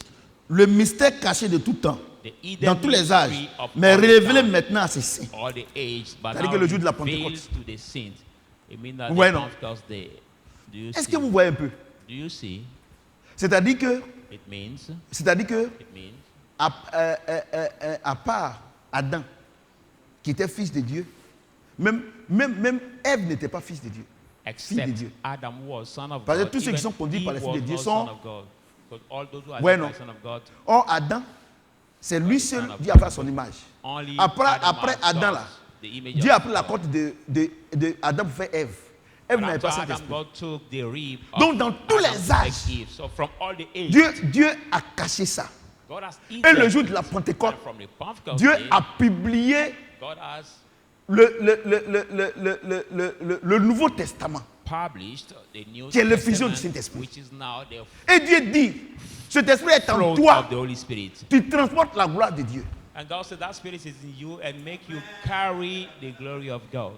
le mystère caché de tout temps, the hidden dans tous les âges, mystery of mais all révélé time, maintenant à ses saints. all the age, but C'est-à-dire now que le jour de la revealed Pentecôte. to the saints. It means that Vous voyez, the non? Pentecost day. Do you Est-ce see? que vous voyez un peu? Do you see? C'est-à-dire que, It means, à part Adam, qui était fils de Dieu, même Ève n'était pas fils de Dieu. Fille de except Dieu. Adam was son of Parce que God. tous ceux qui even sont conduits par he l'Esprit de was Dieu not sont- son of God. Because all those who are Ouais, led by non. son of God, Or Adam, c'est lui seul, Son of Dieu a God. fait son image. only Après Adam Adam has là, the image Dieu a of pris la God. côte de Adam pour faire Ève. Ève But n'avait pas after cet Adam, esprit. God took the rib of Donc, dans tous Adam les to make âges, Eve. So from all the age, Dieu a caché ça. God has Et hidden le jour de la it. Pentecôte, And from the Pentecost Dieu day, a publié God has le Nouveau Testament. published the New Qui est l'effusion du Testament, Saint-Esprit. which is now the Et Dieu dit, cet esprit est en fruit toi, of the Holy Spirit. tu transportes la gloire de Dieu. And God said that Spirit is in you and make you carry the glory of God.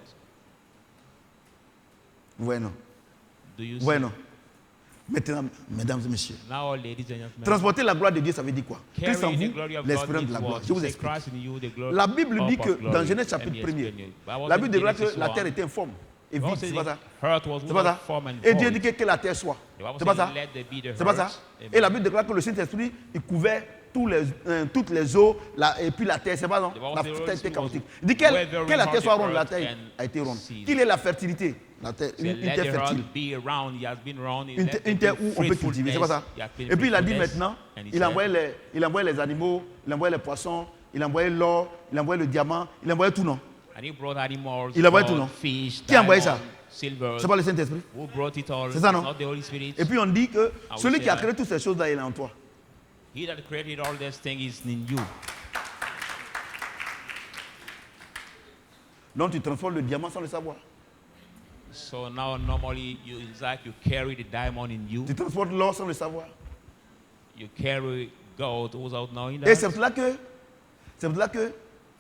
Bueno, Do you see? bueno. Maintenant, mesdames et messieurs, Now, ladies and gentlemen, transporter la gloire de Dieu, ça veut dire quoi? Christ en carry the vous, glory of God l'espérance de means la gloire. what? Je vous Say explique. Christ in you, the glory La Bible dit of que glory. dans Genèse Let chapitre me 1er, explain you. Bible la says Bible in déclare que Genesis la 1, terre était informe et God vide. says C'est pas the ça? earth was C'est pas ça? without form and Et Dieu void. dit que la terre soit. The Bible C'est pas says, ça? let there be the C'est pas ça? earth. Et la Bible déclare que le Saint-Esprit, il couvert toutes les eaux, et puis la terre, c'est pas non? The Bible La says the terre Holy était Spirit chaotique. was Il dit que la terre soit ronde, la earth terre and a été ronde. seas. Qu'il est la fertilité, la terre, Say, une let terre the fertile. earth be round. He has been round. Une terre où on peut cultiver, c'est pas ça? Et puis il a dit maintenant, il envoyait les animaux, il envoyait les poissons, il envoyait l'or, il envoyait le diamant, il envoyait tout, non? And he brought animals, Il envoyait gold, tout, non? fish, Qui a envoyé ça? diamond, silver. C'est pas le Saint-Esprit? Who brought it all? C'est ça, non? Not the Holy Spirit. Et puis on dit que Ah oui, celui c'est qui a vrai. créé toutes ces choses-là, il est en toi. He that created all these things is in you. Donc tu transformes le diamant sans le savoir. So now normally it's like you carry the diamond in you. Tu transportes l'or sans le savoir. You carry gold without knowing Et c'est that. pour cela que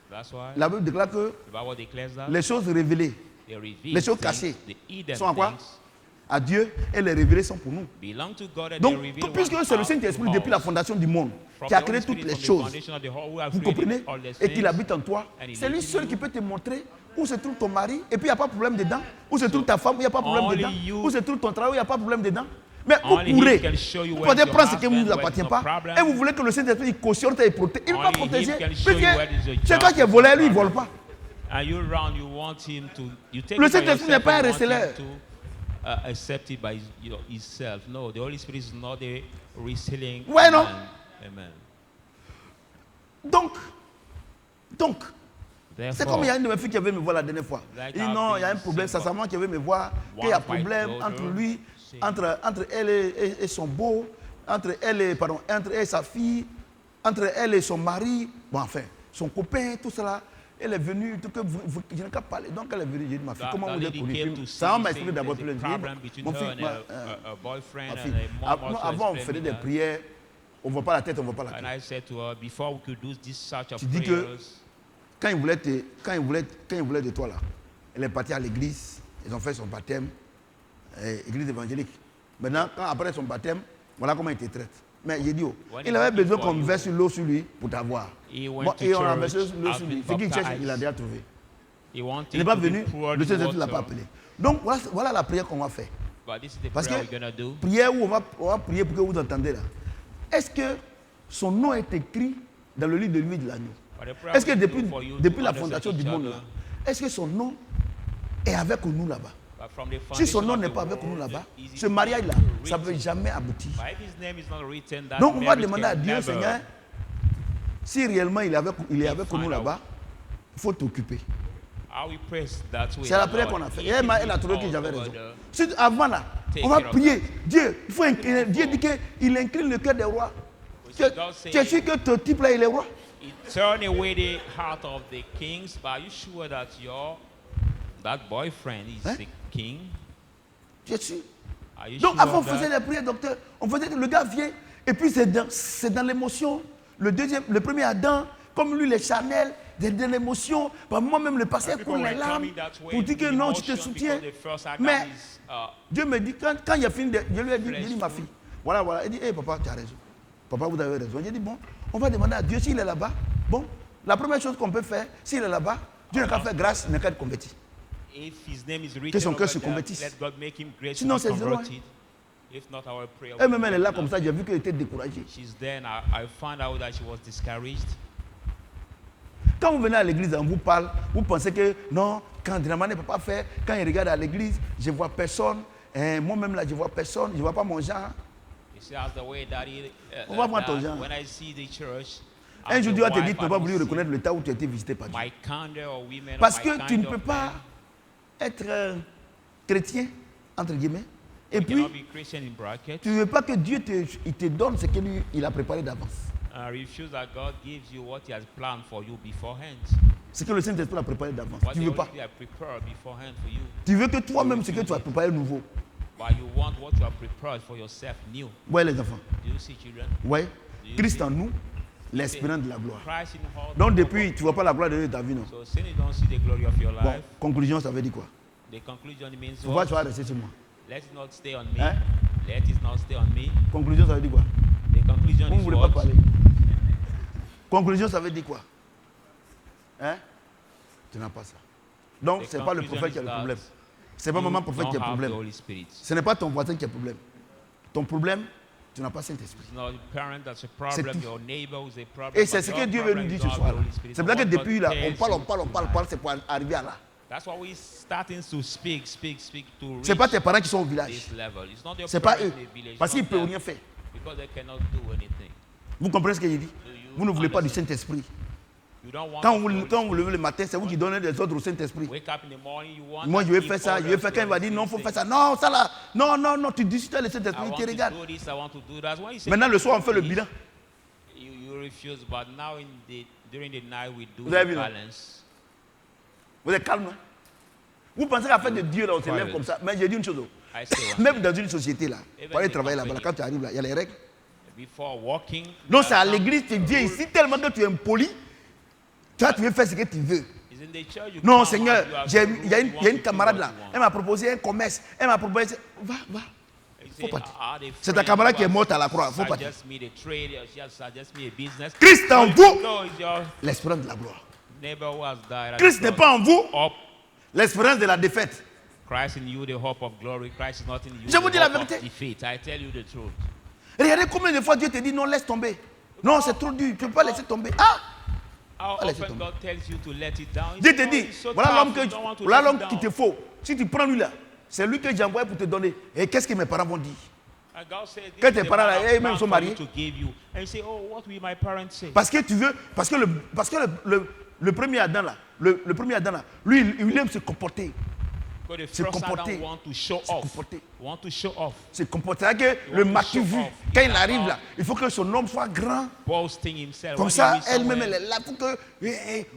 That's why la Bible déclare que the Bible declares that les choses révélées they reveal les choses things, cachées the hidden sont à quoi? things À Dieu et les révélées sont pour nous. belong to God and Donc, they reveal puisque one c'est le out Saint-Esprit to depuis la us. fondation du monde From qui a the créé Holy toutes Spirit, les from the choses, foundation of the whole, who have vous created comprenez? all these Et qu'il things. habite en toi, And he c'est lui lives in seul you. qui peut te montrer où se trouve ton mari et puis il n'y a pas de problème dedans, où se trouve ta femme, il n'y a pas de problème only dedans, you- où se trouve ton travail, il n'y a pas de problème dedans. Mais Only vous he courez, can show you vous where pouvez your prendre ce qui ne husband, vous where appartient there's pas no problem. et vous voulez que le Saint-Esprit il cautionne et protège. Il ne va pas Only him protéger. can show you where is your C'est job, toi qui es is volé, your lui il ne vole problem. pas. And you round, you want him to, you take Le it by Saint-Esprit yourself n'est pas un and you want receleur. him to accept it by himself. No, the Holy Spirit is not a reselling. Ouais, non? Amen. Donc, c'est Therefore, comme il y a une de mes filles qui avait me voir la dernière fois. Like Il dit our non, il y a un being problème. Sa simple. maman qui avait me voir, qu'il y a One problème fight entre daughter, lui, say- entre elle et son beau, entre elle et sa fille, entre elle et son mari, bon enfin, son copain, tout cela. Elle est venue, tout que je n'ai qu'à parler. Donc elle est venue, j'ai dit ma fille, that comment vous êtes lady connu? came Puis to see, ça m'a saying expliqué d'abord there's a plein de problem between mon her fils, and her boyfriend, ma and fille. her mom also Avant on explained faisait me des that. prières, on ne voit pas la tête, on ne voit pas la And tête. I said to her, before we could do this such of Tu dis que prayers, quand il voulait de toi là, elle est partie à l'église, ils ont fait son baptême, église évangélique. Maintenant, après son baptême, voilà comment il te traite. Mais j'ai dit, oh, When il he's avait looking besoin for qu'on you, verse l'eau sur lui pour t'avoir. he went Bon, to et on a church, versé l'eau has sur been lui. Ce qu'il cherche, baptized. il a déjà trouvé. he wanted Il n'est pas to venu, be poured le Saint-Esprit ne l'a water. pas appelé. Donc voilà la prière qu'on va faire. But this is the Parce prayer que we're going to do. prière où on va prier pour que vous entendez là. Est-ce que son nom est écrit dans le livre de lui de l'agneau? But the prayer Est-ce que we do for you depuis to la understand fondation du each monde other. là, est-ce que son nom est avec nous là-bas? But from the Si son foundation nom of n'est the pas avec world, nous là-bas, the easy ce mariage-là, to ça ne peut read. jamais aboutir. But if his name is not written, that Donc on va marriage demander à can Dieu, never Seigneur, si réellement il est avec nous find là-bas, il faut t'occuper. how we pray that way. C'est la prière qu'on a fait. Et elle a trouvé que j'avais raison. Si avant là, on va prier. Dieu, il faut incliner. Dieu dit qu'il incline le cœur des rois. Tu es sûr que ton type là, il est roi? Turn away the heart of the kings, but are you sure that that boyfriend is Hein? the king? Tu es sûr? Are you Donc sure avant on of faisait that? les prières, docteur. On faisait, le gars vient, et puis c'est dans l'émotion. Le premier Adam, comme lui, il est charnel, c'est de l'émotion. Moi-même, le pasteur People coule were les larmes coming that way pour dire que with non, tu te emotion soutiens. because the first Adam Mais is, Dieu me dit, quand il a fini, je lui ai dit, ma fille, voilà, il dit, hé papa, tu as raison. Papa, vous avez raison. J'ai dit, bon, on va demander à Dieu s'il est là-bas. Bon, la première chose qu'on peut faire, s'il est là-bas, Dieu n'a qu'à faire grâce, il n'a qu'à être converti. if his name is written Que son cœur over se there, convertisse. let God make him great to Sinon, be c'est zéro, hein. converted. If not, our prayer will Elle-même, elle est be là enough. comme ça, j'ai vu qu'elle était découragée. She's there, and I found out that she was discouraged. Quand vous venez à l'église, on vous parle, vous pensez que non, quand Draman ne peut pas faire, quand il regarde à l'église, je ne vois personne. Moi-même là, je ne vois personne, je ne vois pas mon genre. You see, as the way that On va voir ton genre. when I see the church, Un as jour, the Dieu va te wife, dire, tu ne I peux pas don't voulu see reconnaître le temps où tu as été visité par Dieu. my kind or women or Parce my que tu kind ne peux of pas men. être chrétien, entre guillemets, et You puis cannot be Christian in bracket. tu ne veux pas que Dieu il te donne ce qu'il a préparé d'avance. Refuse that God gives you what He has planned for you beforehand. Ce que le Saint-Esprit a préparé d'avance. What Tu the ne veux Holy pas. Spirit has prepared beforehand for you. Tu veux que toi-même, ce que tu as préparé nouveau. But you want what you have prepared for yourself new. Ouais, les enfants. Do you see, children? Ouais. Christ en nous, l'espérance de la gloire. Christ in heart. Donc depuis, tu ne vois pas la gloire de Dieu dans ta vie, non? So since you don't see the glory of your Bon, life, conclusion, ça veut dire quoi? the conclusion means Tu vois, what? tu vas rester sur moi. Let it not stay on me. Hein? Let it not stay on me. Conclusion, ça veut dire quoi? The conclusion Vous ne is voulez pas what? parler. Conclusion, ça veut dire quoi? Hein? Tu n'as pas ça. Donc, The ce n'est pas le conclusion prophète qui a is le that problème. Ce n'est pas you maman prophète don't qui a le have the problème. Holy Spirit. Ce n'est pas ton voisin qui a le problème. Ton problème, tu n'as pas Saint-Esprit. It's not your parent that's a C'est problem, tout. your neighbor is a problem. Et c'est but ce your que Dieu veut problem nous dire is ce not soir. the Holy Spirit. C'est pour ça que What God depuis là, on tells parle, you c'est pour arriver à là. That's why we're starting to speak to Ce n'est pas tes parents qui sont au village. this level. It's not your Ce n'est pas parents eux. in the village. Parce qu'ils ne it's not peuvent them, rien faire. because they cannot do anything. Vous comprenez ce que j'ai dit? Vous ne voulez pas du Saint-Esprit. You don't want Quand the Holy vous levez le matin, c'est vous qui donnez des ordres au Saint-Esprit. Wake up in the morning, you want Moi, that je vais he faire ça, je vais orders faire. Quand il va your dire non, il faut things. faire ça. Non, ça là. Non, tu discutes avec le I Saint-Esprit, il want te to regarde. do this, I want to do that. When you say Maintenant, le soir, on fait le please, bilan. You refuse, but now during the night we do Vous avez the vu, non? balance. Vous êtes calme, hein? Vous pensez qu'à faire de Dieu, là, on se lève Quiet. comme ça. Mais j'ai dit une chose. I say one Même dans une société, là, Even pour aller in travailler company. là-bas, là, quand tu arrives là, il y a les règles. Before walking. Non, there c'est à are some l'église, tu viens rules. ici tellement que tu es impoli. Toi, tu veux faire ce que tu veux. It's in the church you Non, come Seigneur, and you have il rules, y a you une want to do camarade what là. you want. Elle m'a proposé un commerce. Elle m'a proposé. Va. You Faut say, partir. ah, the C'est ta friend camarade who qui est has morte à la croix. Faut partir. suggest me the trade, she has suggest me a business. Christ en So vous, go, is your l'espérance de la gloire. neighbor who has died. at Christ the n'est cross. pas en vous, Up. l'espérance de la défaite. Christ in you, the hope of glory. Christ is not in you, Je vous the dis la hope of vérité. defeat. I tell you the truth. Regardez combien de fois Dieu te dit non, laisse tomber. Non, c'est trop dur. Tu ne peux pas laisser tomber. Ah! How Allez, c'est often tombé. God tells you to let it down? Dieu You te know, dit, it's so voilà tough, l'homme you don't want to voilà let l'homme it qu'il te down. faut. Si tu prends lui là, c'est lui que j'ai envoyé pour te donner. Et qu'est-ce que mes parents vont dire? And God said, this Quand is tes the parents, man là, I've eux-mêmes planned sont for you mariés. to give you. And you say, oh, what will my parents say? Parce que tu veux, parce que le premier Adam là, le premier Adam là, lui, il aime se comporter. Because the Se first comporter. Adam want to show Se off. comporter. Want to show off. Se comporter. C'est-à-dire que le want to matu show vu, off. quand He's il arrive about là, il faut que son homme soit grand. Boasting himself. Comme When ça, he reach elle-même, somewhere, elle est là. Faut que,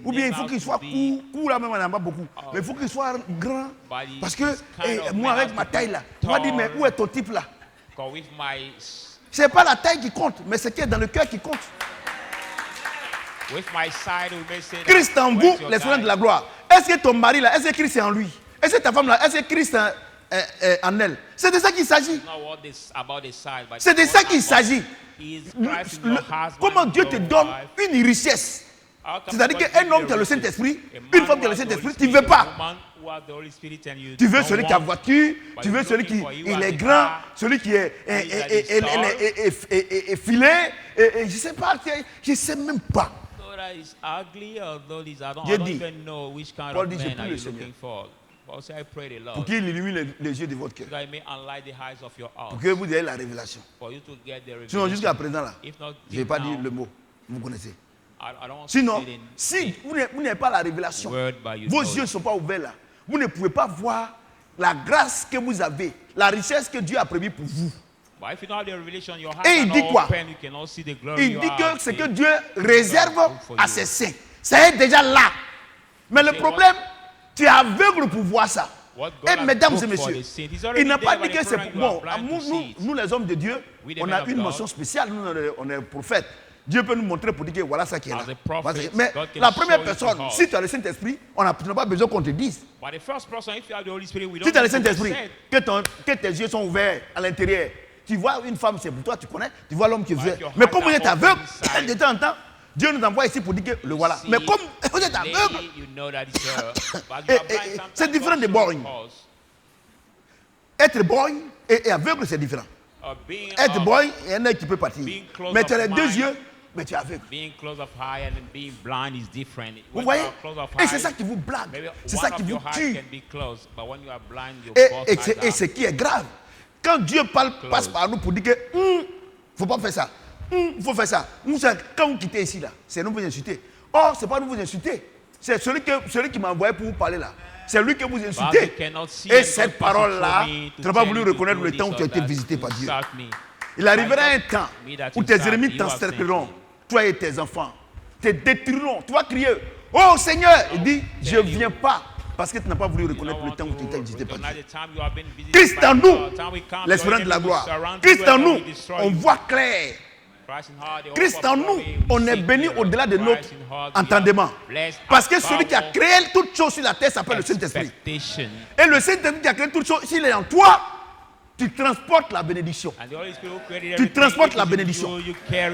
ou bien il faut qu'il soit court là même, on n'en a pas beaucoup. Mais il faut qu'il soit grand. Body Parce que is kind of moi, man avec has ma to taille be là, tu vas dire, mais tall. où est ton type là? Because with my C'est pas la taille qui compte, mais ce qui est dans le cœur qui compte. side, we may say that, Christ en vous, where's your l'espérance guy? de la gloire. Est-ce que ton mari là, est-ce que Christ est en lui? Est-ce que ta femme là, est-ce que Christ est en elle? C'est de ça qu'il s'agit. It's not what this about the side, but C'est de it's ça what qu'il about- s'agit. He is Christ in your husband, Comment Dieu te your donne wife. une richesse. C'est-à-dire qu'un homme qui a le Saint-Esprit, une femme qui a le Saint-Esprit, tu ne veux pas. Tu veux celui qui a voiture, tu veux celui qui il est grand, celui qui est filé, et je ne sais pas, je ne sais même pas. Dieu dit, Paul dit, je prie le Seigneur pour qu'il illumine les yeux de votre cœur, pour que vous ayez la révélation. Sinon, jusqu'à présent, là, je ne vais pas dire le mot, vous connaissez. Sinon, si vous n'avez pas la révélation, vos yeux ne sont pas ouverts là, vous ne pouvez pas voir la grâce que vous avez, la richesse que Dieu a prévue pour vous. Et il dit quoi? Il dit que ce que Dieu réserve à ses saints, ça est déjà là. Mais le problème, tu es aveugle pour voir ça. Et mesdames et messieurs, il n'a pas dit que c'est pour... Bon, nous les hommes de Dieu, on a une mention spéciale, nous on est prophètes. Dieu peut nous montrer pour dire que voilà ça qui est là. Mais la première personne, si tu as le Saint-Esprit, on n'a pas besoin qu'on te dise. Si tu as le Saint-Esprit, que tes yeux sont ouverts à l'intérieur, tu vois une femme, c'est pour toi, tu connais, tu vois l'homme qui est ouvert. Mais comme vous êtes aveugle, de temps en temps, Dieu nous envoie ici pour dire que le voilà. Mais comme vous êtes aveugle, c'est différent de boring. Être boring et aveugle, c'est différent. Être boring, il y en a qui peut partir. Mais tu as les deux yeux, mais tu es aveugle. Vous voyez? Et c'est ça qui vous blague. C'est ça qui vous tue. Et ce qui est grave, quand Dieu passe par nous pour dire que il ne faut pas faire ça, il faut faire ça. Quand vous quittez ici, là, c'est nous vous insulter. Or, ce n'est pas nous vous insulter. C'est celui qui m'a envoyé pour vous parler là. C'est lui que vous insultez. Et cette parole-là, tu n'as pas voulu reconnaître le temps où tu as été visité par Dieu. Il arrivera un temps où tes ennemis t'encercleront, toi et tes enfants, te détruiront. Tu vas crier, oh Seigneur! Il dit, je ne viens pas parce que tu n'as pas voulu reconnaître le temps où tu as été visité par Dieu. Christ en nous, l'espérance de la gloire. Christ en nous, on voit clair. Christ en nous, on est béni au-delà de notre entendement. Parce que celui qui a créé toutes choses sur la terre s'appelle le Saint-Esprit. Et le Saint-Esprit qui a créé toutes choses, s'il est en toi, tu transportes la bénédiction. Tu transportes la bénédiction.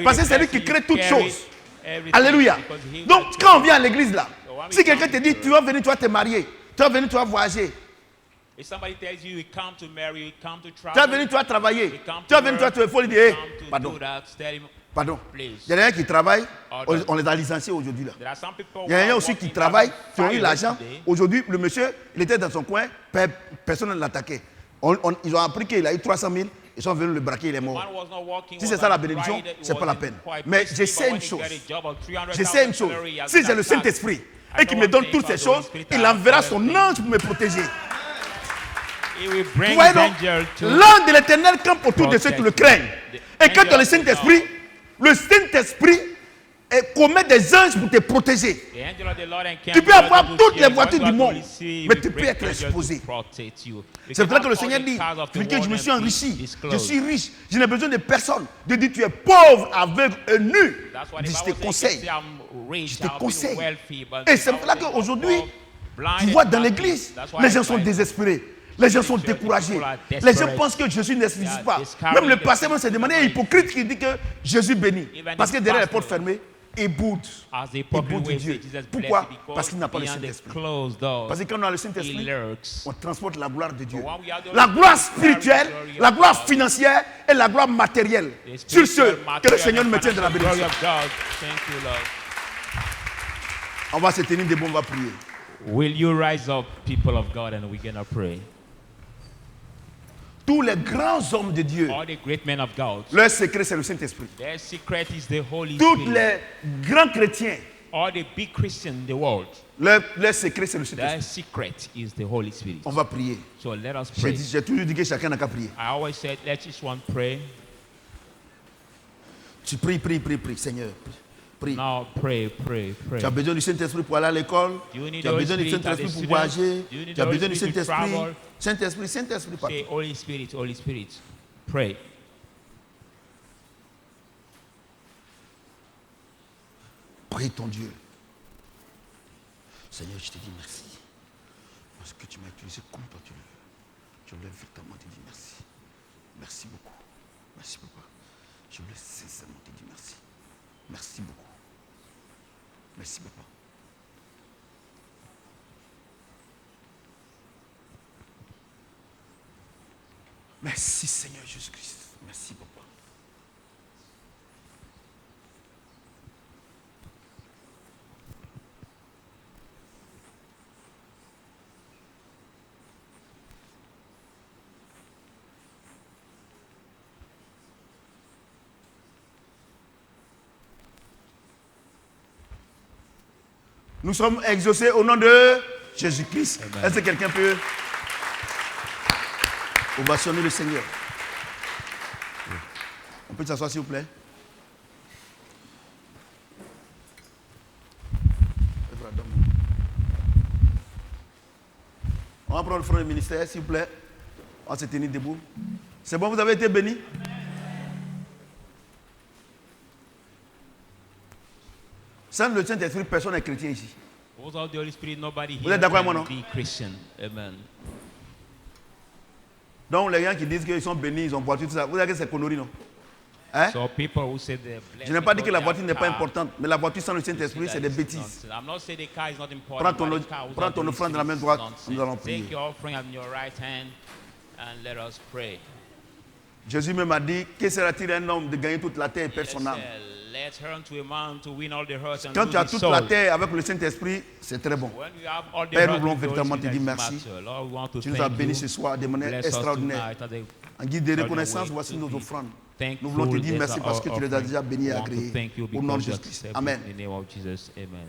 Parce que c'est lui qui crée toutes choses. Alléluia. Donc quand on vient à l'église là, si quelqu'un te dit, tu vas venir, tu vas te marier, tu vas venir, tu vas voyager. If somebody tells you come to marry, you come to travel, tu vas venir, tu vas travailler. Tu vas venir, tu vas te faire dire, pardon. Pardon. Il y a des gens qui travaillent, on les a licenciés aujourd'hui là. Il y a des gens aussi qui travaillent, qui ont eu l'argent. Aujourd'hui, le monsieur, il était dans son coin, personne ne l'attaquait. Ils ont appris qu'il a eu 300 000, ils sont venus le braquer, il est mort. Si c'est ça la bénédiction, ce n'est pas la peine. Mais je sais une chose. Je sais une chose. Si j'ai le Saint-Esprit et qu'il me donne toutes ces choses, il enverra son ange pour me protéger. Vous voyez donc, l'ange de l'Éternel campe autour de ceux qui le craignent. Et quand tu as le Saint-Esprit commet des anges pour te protéger. Tu peux avoir toutes les voitures du monde, mais tu peux être exposé. C'est pour ça que le Seigneur dit, que je me suis enrichi, je suis riche, je n'ai besoin de personne. Dieu dit, tu es pauvre, aveugle et nu. Je te conseille. Je te conseille. Et c'est pour ça qu'aujourd'hui, tu vois dans l'église, les gens sont désespérés. Les gens sont découragés. Les gens pensent que Jésus n'existe pas. Même le pasteur, c'est de manière hypocrite qui dit que Jésus bénit. Parce que derrière les portes fermées, il boude. Il boude Dieu. Pourquoi? Parce qu'il n'a pas le Saint-Esprit. Parce que quand on a le Saint-Esprit, on transporte la gloire de Dieu. La gloire spirituelle, la gloire financière et la gloire matérielle. Sur ce, que le Seigneur me tienne de la bénédiction. On va se tenir debout, on va prier. Will you rise up, people of God, and we're going to pray? Tous les grands hommes de Dieu, all the great men of God, leur secret c'est le Saint-Esprit. Their secret is the Holy Tous Spirit. les grands chrétiens, all the big Christians in the world, leur secret c'est le their Saint-Esprit. secret is the Holy Spirit. On va prier. So let us pray. J'ai toujours dit que chacun n'a qu'à prier. I always said, let each one pray. Tu pries, Seigneur. Prie. Now pray. Tu as besoin du Saint-Esprit pour aller à l'école. Tu as besoin du Saint-Esprit pour voyager. Tu as besoin du Saint-Esprit. Saint-Esprit, pardon. Say, Holy Spirit, pray. Prie ton Dieu. Seigneur, je te dis merci. Parce que tu m'as utilisé comme toi tu le veux. Je voulais véritablement te dire merci. Merci beaucoup. Merci papa. Je voulais sincèrement te dire merci. Merci beaucoup. Merci, papa. Merci, Seigneur Jésus-Christ. Merci, papa. Nous sommes exaucés au nom de Jésus-Christ. Est-ce que quelqu'un peut ovationner le Seigneur? On peut s'asseoir s'il vous plaît? On va prendre le front du ministère s'il vous plaît. On va se tenir debout. C'est bon, vous avez été bénis? Sans le Saint-Esprit, personne n'est chrétien ici. Without the Holy Spirit, nobody Vous here êtes d'accord avec moi, can non? be Christian. Amen. Donc les gens qui disent qu'ils sont bénis, ils ont voiture, tout ça, vous savez que c'est connerie, non? Hein? So people who say they're blessed Je n'ai pas dit que la because voiture they n'est have pas car, importante, mais la voiture sans le you see Saint-Esprit, that c'est des it's bêtises. nonsense. I'm not saying the car is not important. Prends ton, but the car without prends ton the Holy offrande de la main Spirit is droite, nonsense. nous allons prier. Take your offering in your right hand and let us pray. Jésus même a dit, que sera-t-il un homme de gagner toute la terre et perdre son âme? Let's turn to a man to win all the hurts and Quand lose tu as his toute soul. la terre avec le Saint-Esprit, c'est très bon. When you have all the Père, nous hurt voulons with the Holy véritablement te Spirit, dire that merci. matter. Lord, we want to Tu nous as thank bénis you. ce soir de manière Bless us extraordinaire. tonight as a En guide de turn reconnaissance, away voici to nos be offrandes. thankful. Nous voulons te dire These merci are parce our que tu les as offerings. déjà bénis et We want to agréés. thank you Au nom de because you Jésus-Christ. accept Amen. it in the name of Jesus. Amen.